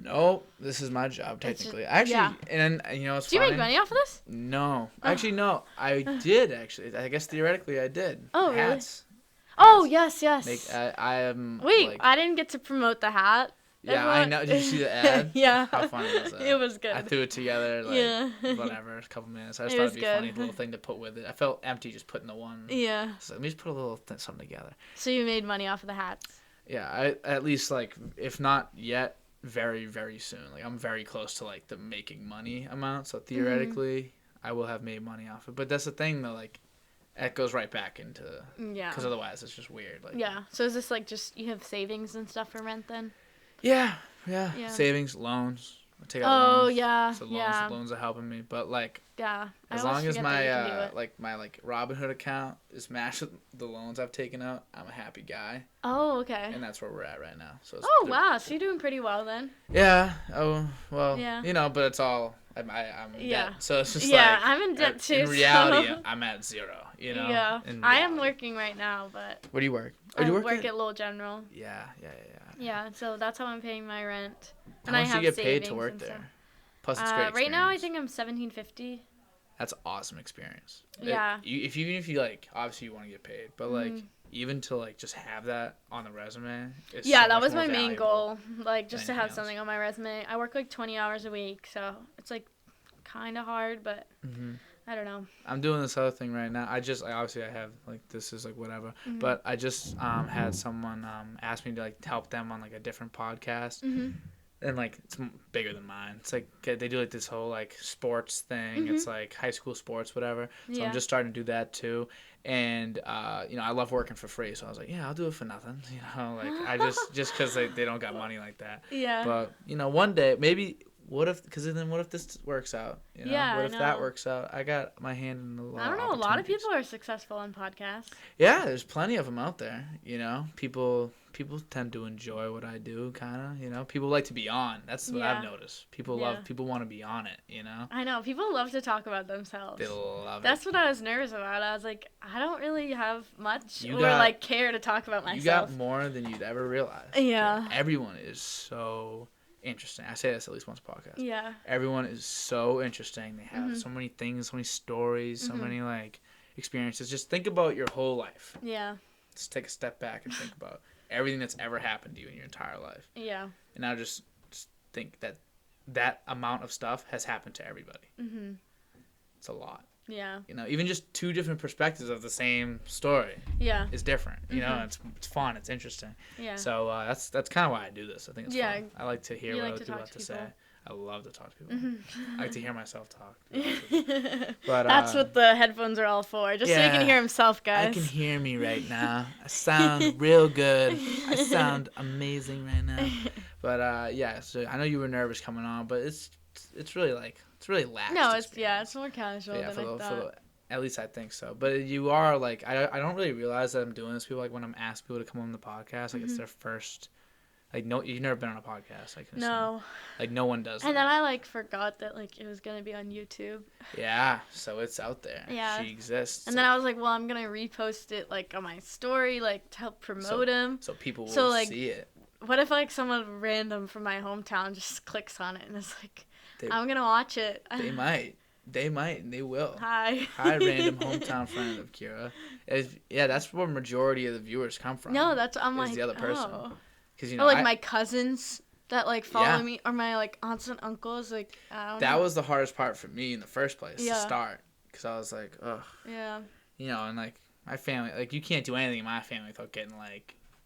No, this is my job, technically. Actually, and you know, it's Do you make money off of this? No. Actually, no. I did, actually. I guess theoretically I did. Oh, really? Hats. Oh, yes. I am. Wait, like, I didn't get to promote the hat. Yeah, I know. Did you see the ad? Yeah. How funny was that? It was good. I threw it together, like, whatever, a couple minutes. I just thought it'd be a funny little thing to put with it. I felt empty just putting the one. Yeah. So let me just put a little something together. So you made money off of the hats? Yeah, I at least, like, if not yet, very, very soon. Like, I'm very close to, like, the making money amount. So theoretically, I will have made money off it. But that's the thing, though, like, it goes right back into... Yeah. Because otherwise, it's just weird. Like, yeah. So is this, like, just... You have savings and stuff for rent, then? Yeah. Savings, loans. I take out loans. Yeah. So loans are helping me. But, like... Yeah. As long as my Robinhood account is matched with the loans I've taken out, I'm a happy guy. Oh, okay. And that's where we're at right now. So wow. So you're doing pretty well, then. Yeah. Oh, well, you know, but it's all... I'm in debt. So it's just I'm in debt too. In reality, I'm at zero, you know? Yeah. I am working right now, but... Where do you work? I work at Lowell General. Yeah. Yeah, so that's how I'm paying my rent. And how much do you get paid to work there? Plus, it's great experience. Right now, I think I'm $17.50. That's an awesome experience. Yeah. Even if you, like, obviously you want to get paid, but, like... Even to, like, just have that on the resume. That was my main goal. Like, just to have something on my resume. I work, like, 20 hours a week, so it's, like, kind of hard, but I don't know. I'm doing this other thing right now. Obviously I have, like, this is, like, whatever. But I just had someone ask me to, like, help them on, like, a different podcast. And, like, it's bigger than mine. It's, like, they do, like, this whole, like, sports thing. It's, like, high school sports, whatever. So I'm just starting to do that, too. And, you know, I love working for free. So I was like, yeah, I'll do it for nothing. You know, like, I just because they don't got money like that. Yeah. But, you know, one day, maybe, what if this works out? You know? Yeah, what if that works out? I got my hand in a lot of I don't know. A lot of people are successful on podcasts. Yeah, there's plenty of them out there. You know, people tend to enjoy what I do, kind of. You know, people like to be on. That's what I've noticed. People want to be on it. You know. I know. People love to talk about themselves. They love it. That's what I was nervous about. I was like, I don't really have much like care to talk about myself. You got more than you'd ever realize. Yeah. Everyone is so interesting. I say this at least once a podcast. Yeah. Everyone is so interesting. They have so many things, so many stories, so many, like, experiences. Just think about your whole life. Yeah. Just take a step back and think about everything that's ever happened to you in your entire life. Yeah. And now just think that amount of stuff has happened to everybody. It's a lot. Yeah. You know, even just two different perspectives of the same story. Yeah. Is different. You know, it's fun. It's interesting. Yeah. So that's kind of why I do this. I think it's fun. I like to hear what other people have to say. I love to talk to people. Mm-hmm. I like to hear myself talk. But that's what the headphones are all for, just so you can hear himself, guys. I can hear me right now. I sound real good. I sound amazing right now. But so I know you were nervous coming on, but it's really lax. No, it's more casual than I thought. At least I think so. But you are like I don't really realize that I'm doing this. People like when I'm asking people to come on the podcast, like it's their first. Like no, you've never been on a podcast. No. Like no one does. And then I forgot that it was gonna be on YouTube. Yeah, so it's out there. Yeah. She exists. And then I was like, well, I'm gonna repost it on my story, to help promote him. So people will see it. What if someone random from my hometown just clicks on it and is like, I'm gonna watch it. They might. And they will. Hi, random hometown friend of Ciara. That's where majority of the viewers come from. No, I'm the other person. Oh. Cause, my cousins that follow me, or my aunts and uncles. I don't know. That was the hardest part for me in the first place to start, because I was like, ugh. Yeah. And my family, you can't do anything in my family without getting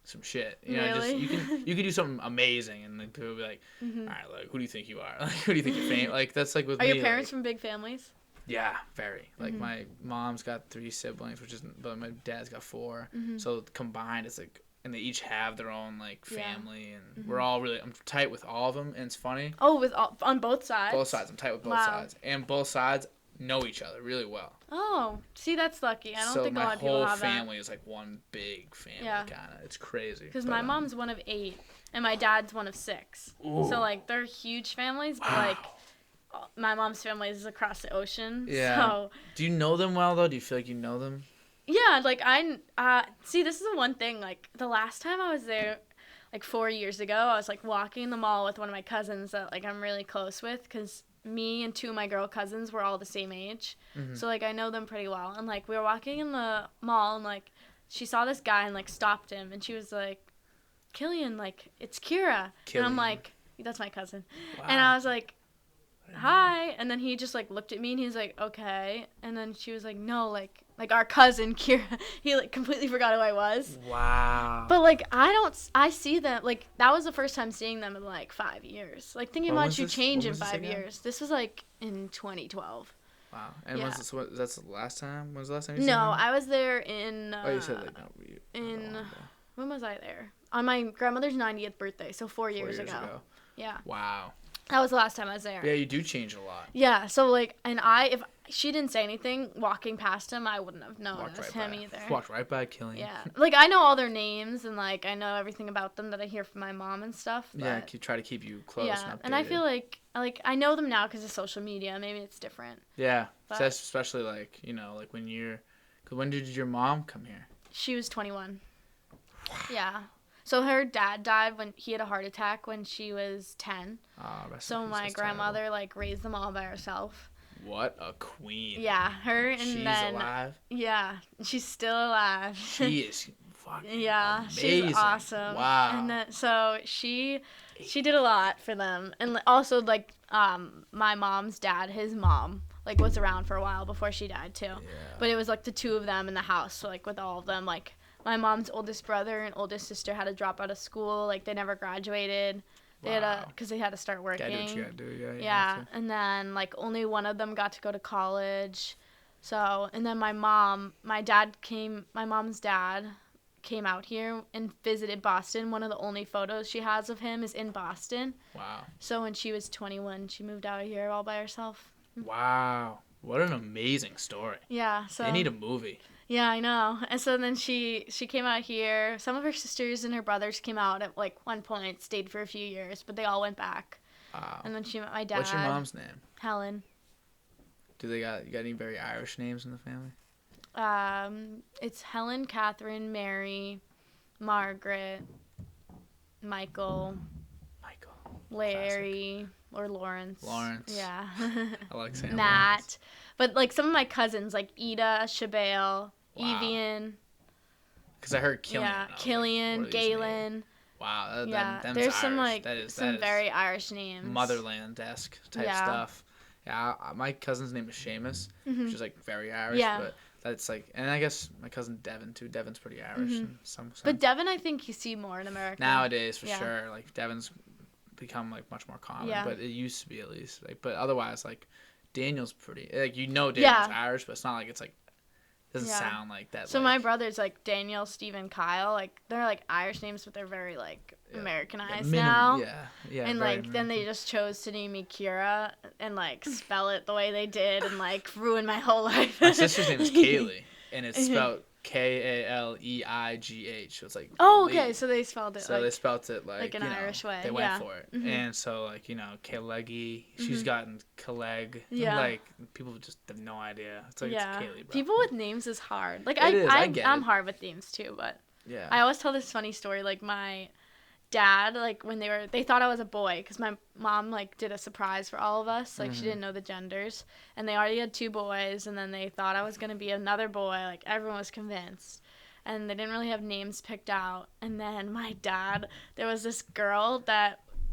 some shit. Really? You can do something amazing, and people will be like, all right, who do you think you are? Who do you think you're famous? That's with me. Are your parents from big families? Yeah, very. My mom's got 3 siblings, but my dad's got 4. So combined, it's and they each have their own family, and we're all I'm tight with all of them, and it's funny. Oh, on both sides. Both sides, I'm tight with both sides, and both sides know each other really well. Oh, see, that's lucky. I don't think a lot of people have that. So my whole family is one big family, kind of. It's crazy. Because my mom's one of 8, and my dad's one of 6. Ooh. So they're huge families, but my mom's family is across the ocean. Yeah. So. Do you know them well though? Do you feel like you know them? Yeah, see, this is the one thing, the last time I was there, 4 years ago, I was, walking the mall with one of my cousins that, I'm really close with, because me and 2 of my girl cousins were all the same age, so, I know them pretty well, and, we were walking in the mall, and, she saw this guy and, stopped him, and she was like, Killian, it's Ciara, and I'm like, that's my cousin, wow. And I was like, hi, and then he just looked at me and he was like, okay, and then she was like, no, our cousin Ciara. He completely forgot who I was. Wow. But I see them that was the first time seeing them in 5 years. Thinking about you change in 5 years. This was in 2012. Wow. And that's the last time? When was the last time you seen them? I was there in you said when was I there? On my grandmother's 90th birthday, so 4 years ago. Yeah. Wow. That was the last time I was there. Yeah, you do change a lot. Yeah, so and if she didn't say anything walking past him, I wouldn't have known it was him either. Walked right by Killian. Yeah, I know all their names and I know everything about them that I hear from my mom and stuff. But, yeah, try to keep you close. Yeah, and updated. And I feel I know them now because of social media. Maybe it's different. Yeah, but, so especially when you're. Cause when did your mom come here? She was 21. Yeah. So her dad died when he had a heart attack when she was 10. So my grandmother raised them all by herself. What a queen. Yeah, her and she's then alive. Yeah, she's still alive. She is fucking amazing. She's awesome. Wow. And then so she did a lot for them, and also my mom's dad, his mom was around for a while before she died too. Yeah. But it was the 2 of them in the house, so with all of them my mom's oldest brother and oldest sister had to drop out of school. They never graduated. They had because they had to start working. Gotta do what you gotta do. Yeah. And then only one of them got to go to college. So and then my mom's dad came out here and visited Boston. One of the only photos she has of him is in Boston. Wow. So when she was 21, she moved out here all by herself. Wow. What an amazing story. Yeah. So they need a movie. Yeah, I know. And so then she came out here. Some of her sisters and her brothers came out at one point, stayed for a few years, but they all went back. Wow. And then she met my dad. What's your mom's name? Helen. Do you got any very Irish names in the family? It's Helen, Catherine, Mary, Margaret, Michael, Larry, or Lawrence. Yeah. I like saying Matt. Lawrence. But some of my cousins Ida, Shabelle, Evian. Because I heard Killian. Yeah, Killian, Galen. Wow, there's Irish. some very Irish names. Motherland-esque type stuff. Yeah, my cousin's name is Seamus, which is very Irish. Yeah. But that's and I guess my cousin Devin too. Devin's pretty Irish in some sense. But Devin, I think you see more in America nowadays for sure. Devin's become like much more common. Yeah. But it used to be at least. Like, but otherwise, like Daniel's pretty like Daniel's Irish, but it's not like it's like doesn't sound like that. So like, my brother's like Daniel, Stephen, Kyle. Like they're like Irish names, but they're very like Americanized now. Yeah. And like then they just chose to name me Ciara and like spell it the way they did and like ruin my whole life. My sister's name is Kaylee, and it's spelled Kaleigh. So it's like okay, so they spelled it so they spelled it like an Irish way. They went for it, and so like Kaleggy, she's gotten Kaleg. Like people just have no idea. It's like it's Kaylee, bro. People with names is hard. Like I'm hard with names too, but yeah. I always tell this funny story. Like my dad, like when they thought I was a boy because my mom like did a surprise for all of us. Like she didn't know the genders, and they already had 2 boys, and then they thought I was gonna be another boy. Like everyone was convinced, and they didn't really have names picked out. And then my dad, there was this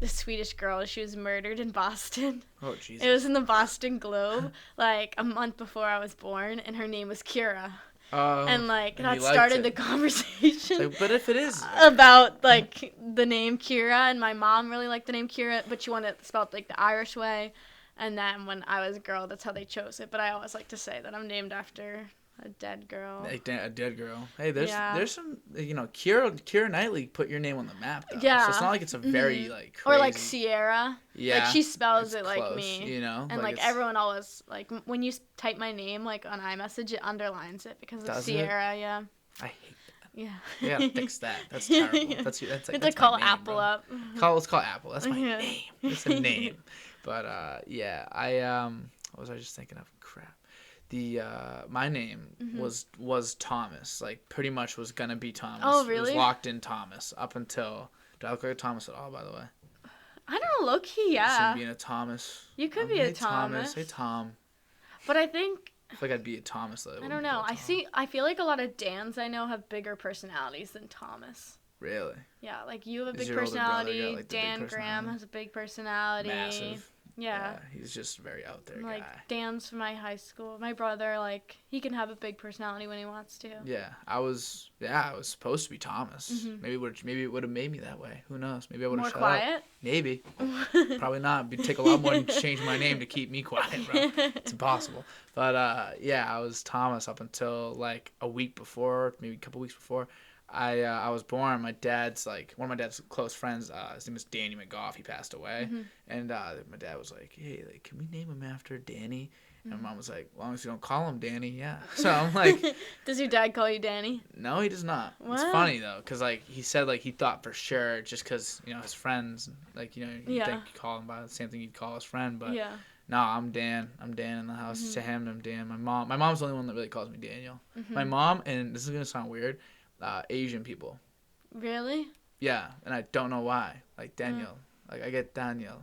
Swedish girl. She was murdered in Boston. Oh Jesus! It was in the Boston Globe like a month before I was born, and her name was Ciara. And like that started the conversation. But if it is about like the name Ciara, and my mom really liked the name Ciara, but she wanted it spelled like the Irish way. And then when I was a girl, that's how they chose it. But I always like to say that I'm named after a dead girl. A dead girl. Hey, there's some Keira Knightley put your name on the map though. Yeah. So it's not like it's a very like crazy. Or like Ciara. Yeah. Like she spells it close, like me. And like everyone always like when you type my name like on iMessage, it underlines it because it's Ciara. Yeah. I hate that. Yeah. You gotta fix that. That's terrible. Yeah. That's like, that's call my name, Apple bro. up. Let's call Apple. That's my name. It's a name. But I what was I just thinking of? Crap. My name was Thomas. Like pretty much was gonna be Thomas. Oh really? It was locked in Thomas up until. Do I look like a Thomas at all? By the way. I don't know, low key, yeah. Being a Thomas. You could be a Thomas. Hey Tom. But I think. I feel like I'd be a Thomas though. I don't know. I feel like a lot of Dans I know have bigger personalities than Thomas. Really? Yeah, like you have a big personality. Got, like, Dan big Graham has a big personality. Massive. Yeah. He's just a very out there like, guy. Dan's from my high school. My brother, like, he can have a big personality when he wants to. Yeah, I was supposed to be Thomas. Mm-hmm. Maybe it would have made me that way. Who knows? Maybe I would have shut quiet? up. Maybe. Probably not. It'd take a lot more to change my name to keep me quiet, bro. It's impossible. But I was Thomas up until like a week before, maybe a couple weeks before. I was born. My dad's like one of my dad's close friends. His name is Danny McGough. He passed away, and my dad was like, "Hey, like, can we name him after Danny?" And my mom was like, "As long as you don't call him Danny, yeah." So I'm like, "Does your dad call you Danny?" No, he does not. What? It's funny though, cause like he said like he thought for sure, just cause his friends like you think you call him by the same thing you'd call his friend, but no, I'm Dan. I'm Dan in the house. To him, I'm Dan. My mom's the only one that really calls me Daniel. My mom, and this is gonna sound weird. Asian people. Really? Yeah, and I don't know why. Like Daniel. Like I get Daniel.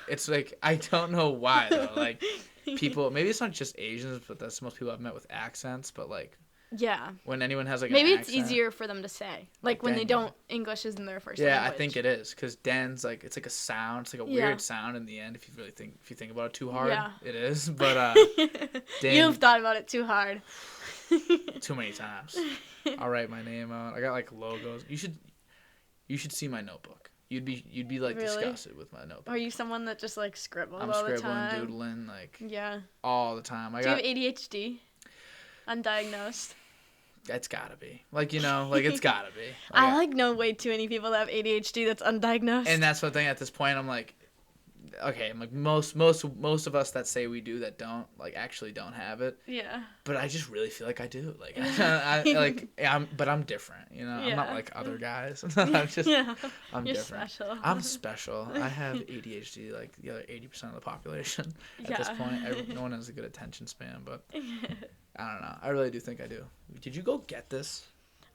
It's like I don't know why though. Like people, maybe it's not just Asians, but that's most people I've met with accents. But like when anyone has like maybe an it's accent, easier for them to say. Like when Daniel. they don't English isn't their first language. language. I think it is because Dan's like it's like a sound. It's like a weird sound in the end if you think about it too hard. Yeah. It is. But Dan, you've thought about it too hard. Too many times. I'll write my name out. I got like logos. You should see my notebook. You'd be like really? Disgusted with my notebook. Are you someone that just like scribbles all the time? I'm scribbling, doodling, like all the time. Do you have ADHD? Undiagnosed? It's gotta be. Like it's gotta be. I know way too many people that have ADHD that's undiagnosed. And that's the thing at this point. I'm like, okay, I'm like most of us that say we do that don't actually don't have it. Yeah. But I just really feel like I do. Like but I'm different. I'm not like other guys. I'm You're different. Special. I'm special. I have ADHD like the other 80% of the population at this point. No one has a good attention span, but I don't know. I really do think I do. Did you go get this?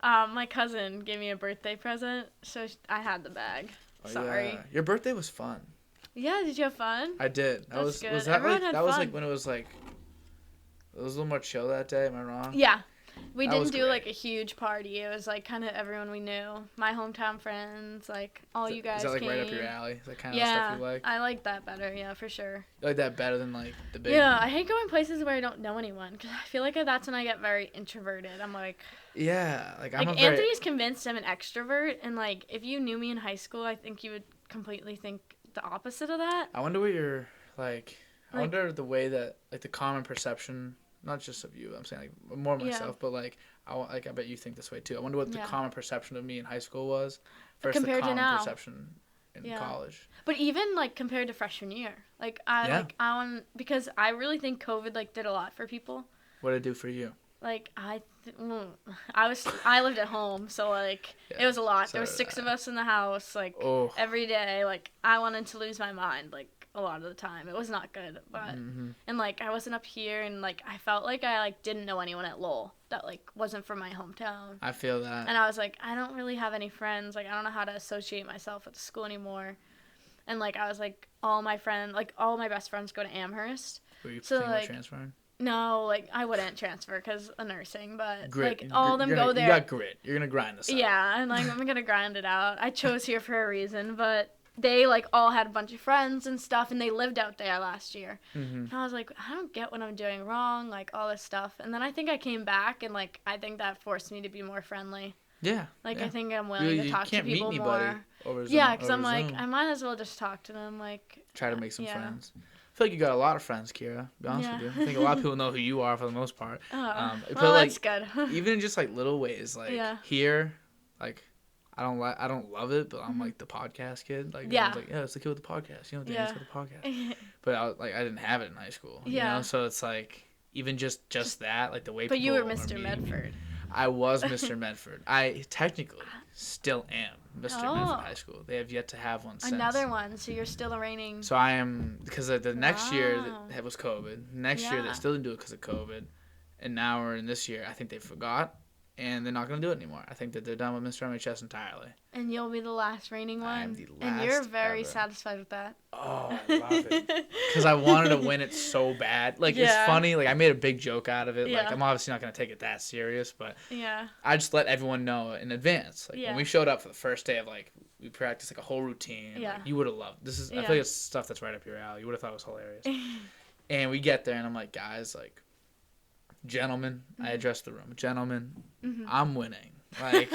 My cousin gave me a birthday present, so I had the bag. Sorry. Yeah. Your birthday was fun. Yeah, did you have fun? I did. Was that Everyone had that fun. Was like when it was like it was a little more chill that day, am I wrong? Yeah. We didn't do like a huge party. It was like kind of everyone we knew. My hometown friends, like all you guys came. Is that like right up your alley? Is that kind of stuff you like? I like that better. Yeah, for sure. You like that better than like the big. Yeah, I hate going places where I don't know anyone because I feel like that's when I get very introverted. I'm like. Yeah, like Anthony's convinced I'm an extrovert, and like if you knew me in high school, I think you would completely think the opposite of that. I wonder what you're like. I wonder the way that like the common perception, not just of you. I'm saying like more myself, but like I bet you think this way too. I wonder what the common perception of me in high school was versus compared the common to now. perception in college. But even like compared to freshman year, like because I really think COVID like did a lot for people. What did it do for you? Like I lived at home, so like it was a lot. There was 6 of us in the house, like every day. Like I wanted to lose my mind, like a lot of the time. It was not good, but and like I wasn't up here, and like I felt like I like didn't know anyone at Lowell that like wasn't from my hometown. I feel that. And I was like, I don't really have any friends. Like I don't know how to associate myself with the school anymore. And like I was like all my best friends go to Amherst. Were you thinking about transferring? No, like I wouldn't transfer because of nursing, but grit. like all of them go there. You got grit. You're gonna grind this out. Yeah, and like I'm gonna grind it out. I chose here for a reason, but they like all had a bunch of friends and stuff, and they lived out there last year. And I was like, I don't get what I'm doing wrong, like all this stuff. And then I think I came back, and like I think that forced me to be more friendly. Yeah. Like I think I'm willing to talk to people more. Over Zoom, yeah, because I'm like Zoom. I might as well just talk to them. Like try to make some friends. I feel like you got a lot of friends, Ciara. To be honest with you, I think a lot of people know who you are for the most part. Well, like, that's good. Even in just like little ways, like here, like I don't love it, but I'm like the podcast kid. Like I was like, it's the kid with the podcast. You know, Danny's got the podcast. But I didn't have it in high school. You know, so it's like even just that, like the way. But you were Mr. Medford. I was Mr. Medford. I technically still am Mr. Medford High School. They have yet to have one since. Another one, so you're still a reigning. So I am, because the next year that was COVID. Next year they still didn't do it because of COVID. And now we're in this year. I think they forgot. And they're not going to do it anymore. I think that they're done with Mr. MHS entirely. And you'll be the last reigning one? I am the last And you're very satisfied with that. Oh, I love it. Because I wanted to win it so bad. Like, it's funny. Like, I made a big joke out of it. Yeah. Like, I'm obviously not going to take it that serious. But I just let everyone know in advance. Like, when we showed up for the first day of, like, we practiced, like, a whole routine. Yeah. Like, you would have loved this. I feel like it's stuff that's right up your alley. You would have thought it was hilarious. And we get there, and I'm like, guys, like, gentlemen, I address the room. Gentlemen, I'm winning. Like,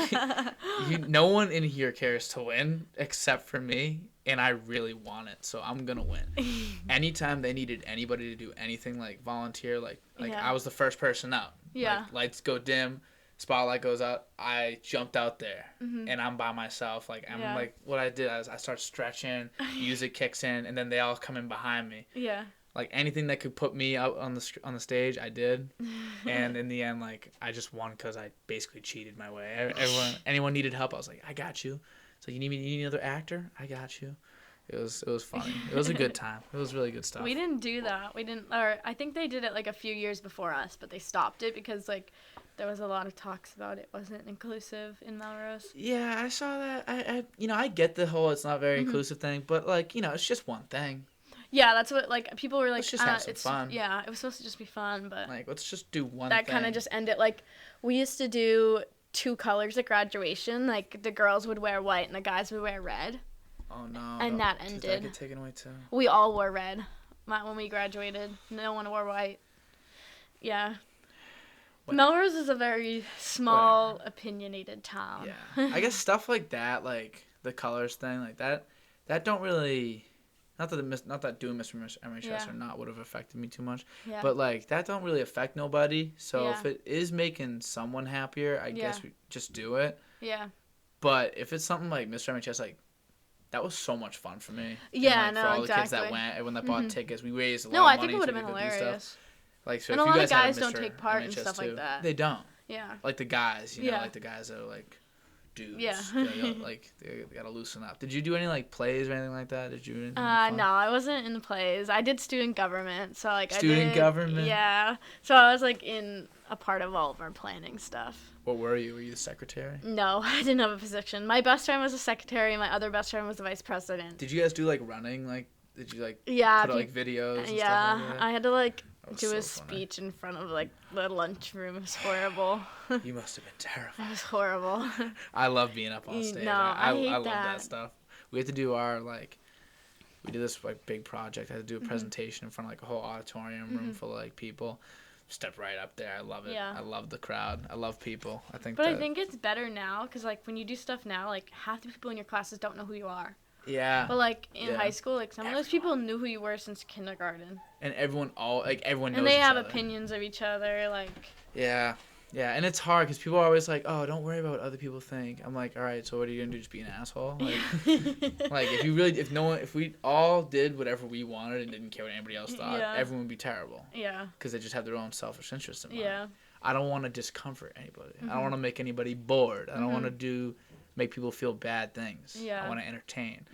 no one in here cares to win except for me, and I really want it, so I'm gonna win. Anytime they needed anybody to do anything, like volunteer, like I was the first person out. Yeah. Like, lights go dim, spotlight goes out. I jumped out there, and I'm by myself. Like I'm like what I did. I start stretching, music kicks in, and then they all come in behind me. Yeah. Like, anything that could put me out on the stage, I did. And in the end, like, I just won because I basically cheated my way. Anyone needed help, I was like, I got you. So you need another actor? I got you. It was funny. It was a good time. It was really good stuff. We didn't do that. Or I think they did it, like, a few years before us, but they stopped it because, like, there was a lot of talks about it wasn't inclusive in Melrose. Yeah, I saw that. I get the whole it's not very inclusive thing, but, like, it's just one thing. Yeah, that's what, like, people were like, let's just have some fun. Yeah, it was supposed to just be fun, but... Like, let's just do one thing. That kind of just ended. Like, we used to do 2 colors at graduation. Like, the girls would wear white and the guys would wear red. Oh, no. And that ended. Did that get taken away, too? We all wore red when we graduated. No one wore white. Yeah. Melrose is a very small, opinionated town. Yeah. I guess stuff like that, like, the colors thing, like, that don't really... Not that doing Mr. MHS or not would have affected me too much, but like that don't really affect nobody. So if it is making someone happier, I guess we just do it. Yeah. But if it's something like Mr. MHS, like that was so much fun for me. Yeah, and, like, for all the kids that went, everyone that bought tickets, we raised a lot of money. No, I think it would have been hilarious. Like so, and if a lot you guys of guys had don't take part in stuff like that. They don't. Yeah. Like the guys, like the guys that are like. Dudes. Yeah. Like, they gotta loosen up. Did you do any, like, plays or anything like that? Did you do anything fun? No, I wasn't in the plays. I did student government, so, like, Student government? Yeah. So I was, like, in a part of all of our planning stuff. What were you? Were you the secretary? No, I didn't have a position. My best friend was a secretary, and my other best friend was the vice president. Did you guys do, like, running? Like, did you, like, put out, like, videos and stuff like that? I had to, like... do a speech in front of, like, the lunchroom. It was horrible. You must have been terrified. It was horrible. I love being up on stage. No, I love that stuff. We had to do we did this, like, big project. I had to do a presentation in front of, like, a whole auditorium room full of, like, people. Step right up there. I love it. Yeah. I love the crowd. I love people. I think it's better now because, like, when you do stuff now, like, half the people in your classes don't know who you are. Yeah. But like in high school, like some of those people knew who you were since kindergarten. And everyone knows And they each have other. opinions of each other, like. Yeah. Yeah, and it's hard because people are always like, "Oh, don't worry about what other people think." I'm like, "All right, so what are you gonna do? Just be an asshole?" Like, like if we all did whatever we wanted and didn't care what anybody else thought, everyone would be terrible. Yeah. Because they just have their own selfish interests in mind. Yeah. I don't want to discomfort anybody. I don't want to make anybody bored. I don't want to make people feel bad things. Yeah. I want to entertain.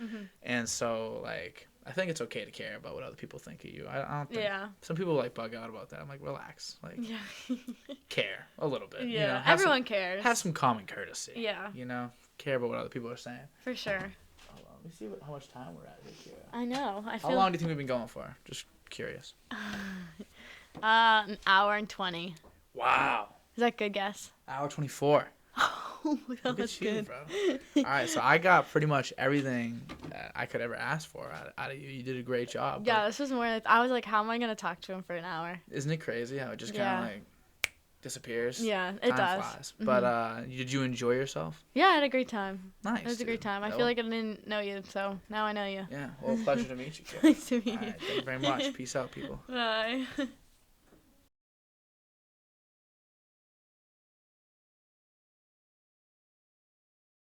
And so, like, I think it's okay to care about what other people think of you. I don't think. Yeah. Some people, like, bug out about that. I'm like, relax. Like, care a little bit. Yeah. You know, Everyone cares. Have some common courtesy. Yeah. You know, care about what other people are saying. For sure. Hold on. Let me see how much time we're at here, Ciara. I know. How long do you think we've been going for? Just curious. An hour and 20. Wow. Is that a good guess? Hour 24. Oh, that was good. Bro. All right, so I got pretty much everything that I could ever ask for out of you. You did a great job. Yeah, this was more like, I was like, how am I going to talk to him for an hour? Isn't it crazy how it just kind of like disappears? Yeah, it does. Flies. But did you enjoy yourself? Yeah, I had a great time. Nice. It was a great time. I feel like I didn't know you, so now I know you. Yeah, well, pleasure to meet you, kid. Nice to meet you. All right, thank you very much. Peace out, people. Bye.